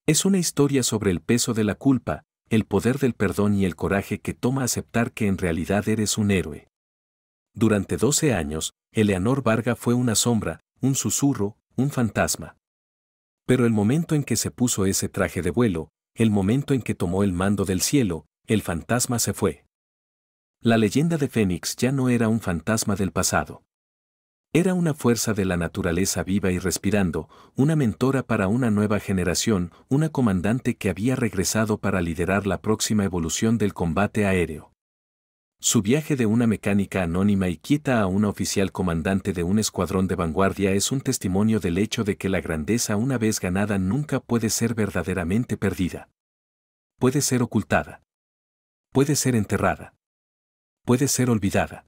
Es una historia sobre el peso de la culpa, el poder del perdón y el coraje que toma aceptar que en realidad eres un héroe. Durante 12 años, Eleanor Varga fue una sombra, un susurro, un fantasma. Pero el momento en que se puso ese traje de vuelo, el momento en que tomó el mando del cielo, el fantasma se fue. La leyenda de Phoenix ya no era un fantasma del pasado. Era una fuerza de la naturaleza viva y respirando, una mentora para una nueva generación, una comandante que había regresado para liderar la próxima evolución del combate aéreo. Su viaje de una mecánica anónima y quieta a una oficial comandante de un escuadrón de vanguardia es un testimonio del hecho de que la grandeza una vez ganada nunca puede ser verdaderamente perdida. Puede ser ocultada. Puede ser enterrada. Puede ser olvidada.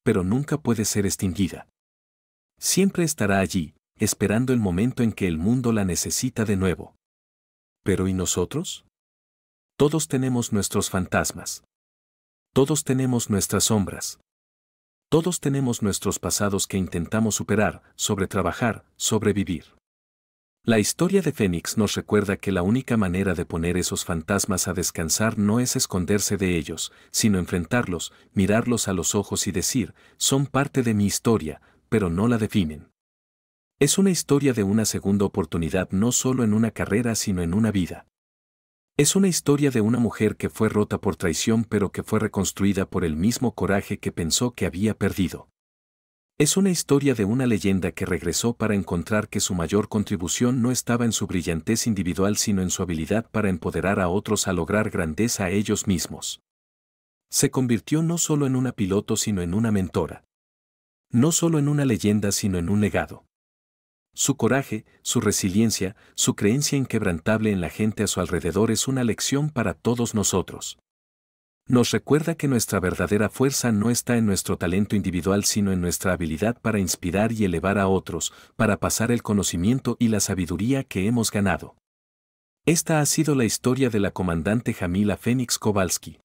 Pero nunca puede ser extinguida. Siempre estará allí, esperando el momento en que el mundo la necesita de nuevo. ¿Pero y nosotros? Todos tenemos nuestros fantasmas. Todos tenemos nuestras sombras. Todos tenemos nuestros pasados que intentamos superar, sobretrabajar, sobrevivir. La historia de Phoenix nos recuerda que la única manera de poner esos fantasmas a descansar no es esconderse de ellos, sino enfrentarlos, mirarlos a los ojos y decir, son parte de mi historia, pero no la definen. Es una historia de una segunda oportunidad no solo en una carrera sino en una vida. Es una historia de una mujer que fue rota por traición pero que fue reconstruida por el mismo coraje que pensó que había perdido. Es una historia de una leyenda que regresó para encontrar que su mayor contribución no estaba en su brillantez individual sino en su habilidad para empoderar a otros a lograr grandeza a ellos mismos. Se convirtió no solo en una piloto sino en una mentora. No solo en una leyenda sino en un legado. Su coraje, su resiliencia, su creencia inquebrantable en la gente a su alrededor es una lección para todos nosotros. Nos recuerda que nuestra verdadera fuerza no está en nuestro talento individual sino en nuestra habilidad para inspirar y elevar a otros, para pasar el conocimiento y la sabiduría que hemos ganado. Esta ha sido la historia de la comandante Jamila Phoenix Kowalski.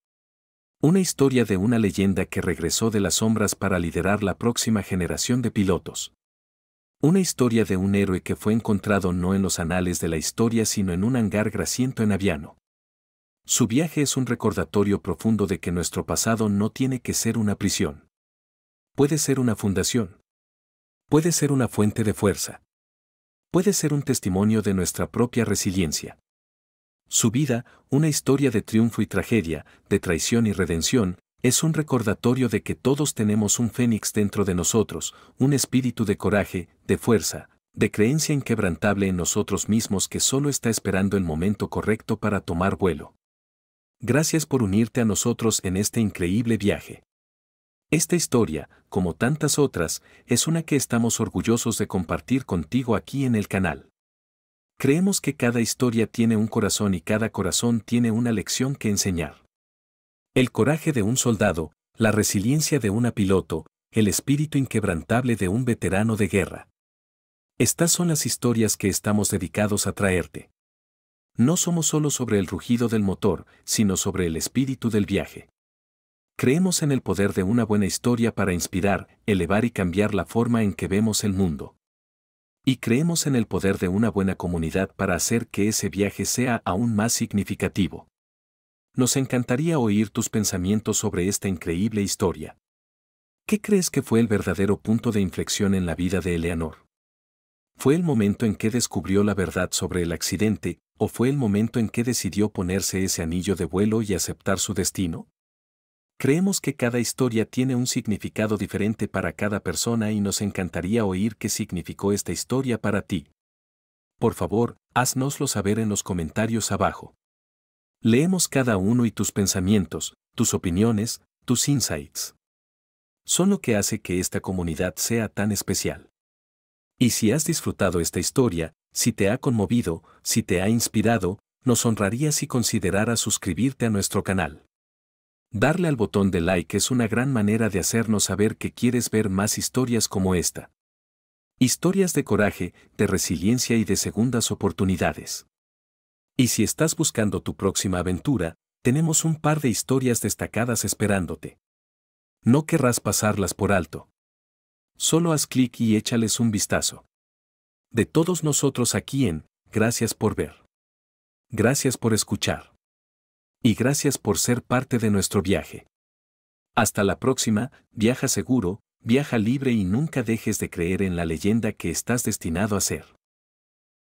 Una historia de una leyenda que regresó de las sombras para liderar la próxima generación de pilotos. Una historia de un héroe que fue encontrado no en los anales de la historia sino en un hangar grasiento en Aviano. Su viaje es un recordatorio profundo de que nuestro pasado no tiene que ser una prisión. Puede ser una fundación. Puede ser una fuente de fuerza. Puede ser un testimonio de nuestra propia resiliencia. Su vida, una historia de triunfo y tragedia, de traición y redención, Es un recordatorio de que todos tenemos un fénix dentro de nosotros, un espíritu de coraje, de fuerza, de creencia inquebrantable en nosotros mismos que solo está esperando el momento correcto para tomar vuelo. Gracias por unirte a nosotros en este increíble viaje. Esta historia, como tantas otras, es una que estamos orgullosos de compartir contigo aquí en el canal. Creemos que cada historia tiene un corazón y cada corazón tiene una lección que enseñar. El coraje de un soldado, la resiliencia de una piloto, el espíritu inquebrantable de un veterano de guerra. Estas son las historias que estamos dedicados a traerte. No somos solo sobre el rugido del motor, sino sobre el espíritu del viaje. Creemos en el poder de una buena historia para inspirar, elevar y cambiar la forma en que vemos el mundo. Y creemos en el poder de una buena comunidad para hacer que ese viaje sea aún más significativo. Nos encantaría oír tus pensamientos sobre esta increíble historia. ¿Qué crees que fue el verdadero punto de inflexión en la vida de Eleanor? ¿Fue el momento en que descubrió la verdad sobre el accidente, o fue el momento en que decidió ponerse ese anillo de vuelo y aceptar su destino? Creemos que cada historia tiene un significado diferente para cada persona y nos encantaría oír qué significó esta historia para ti. Por favor, haznoslo saber en los comentarios abajo. Leemos cada uno y tus pensamientos, tus opiniones, tus insights. Son lo que hace que esta comunidad sea tan especial. Y si has disfrutado esta historia, si te ha conmovido, si te ha inspirado, nos honraría si consideraras suscribirte a nuestro canal. Darle al botón de like es una gran manera de hacernos saber que quieres ver más historias como esta. Historias de coraje, de resiliencia y de segundas oportunidades. Y si estás buscando tu próxima aventura, tenemos un par de historias destacadas esperándote. No querrás pasarlas por alto. Solo haz clic y échales un vistazo. De todos nosotros aquí en Gracias por ver. Gracias por escuchar. Y gracias por ser parte de nuestro viaje. Hasta la próxima, viaja seguro, viaja libre y nunca dejes de creer en la leyenda que estás destinado a ser.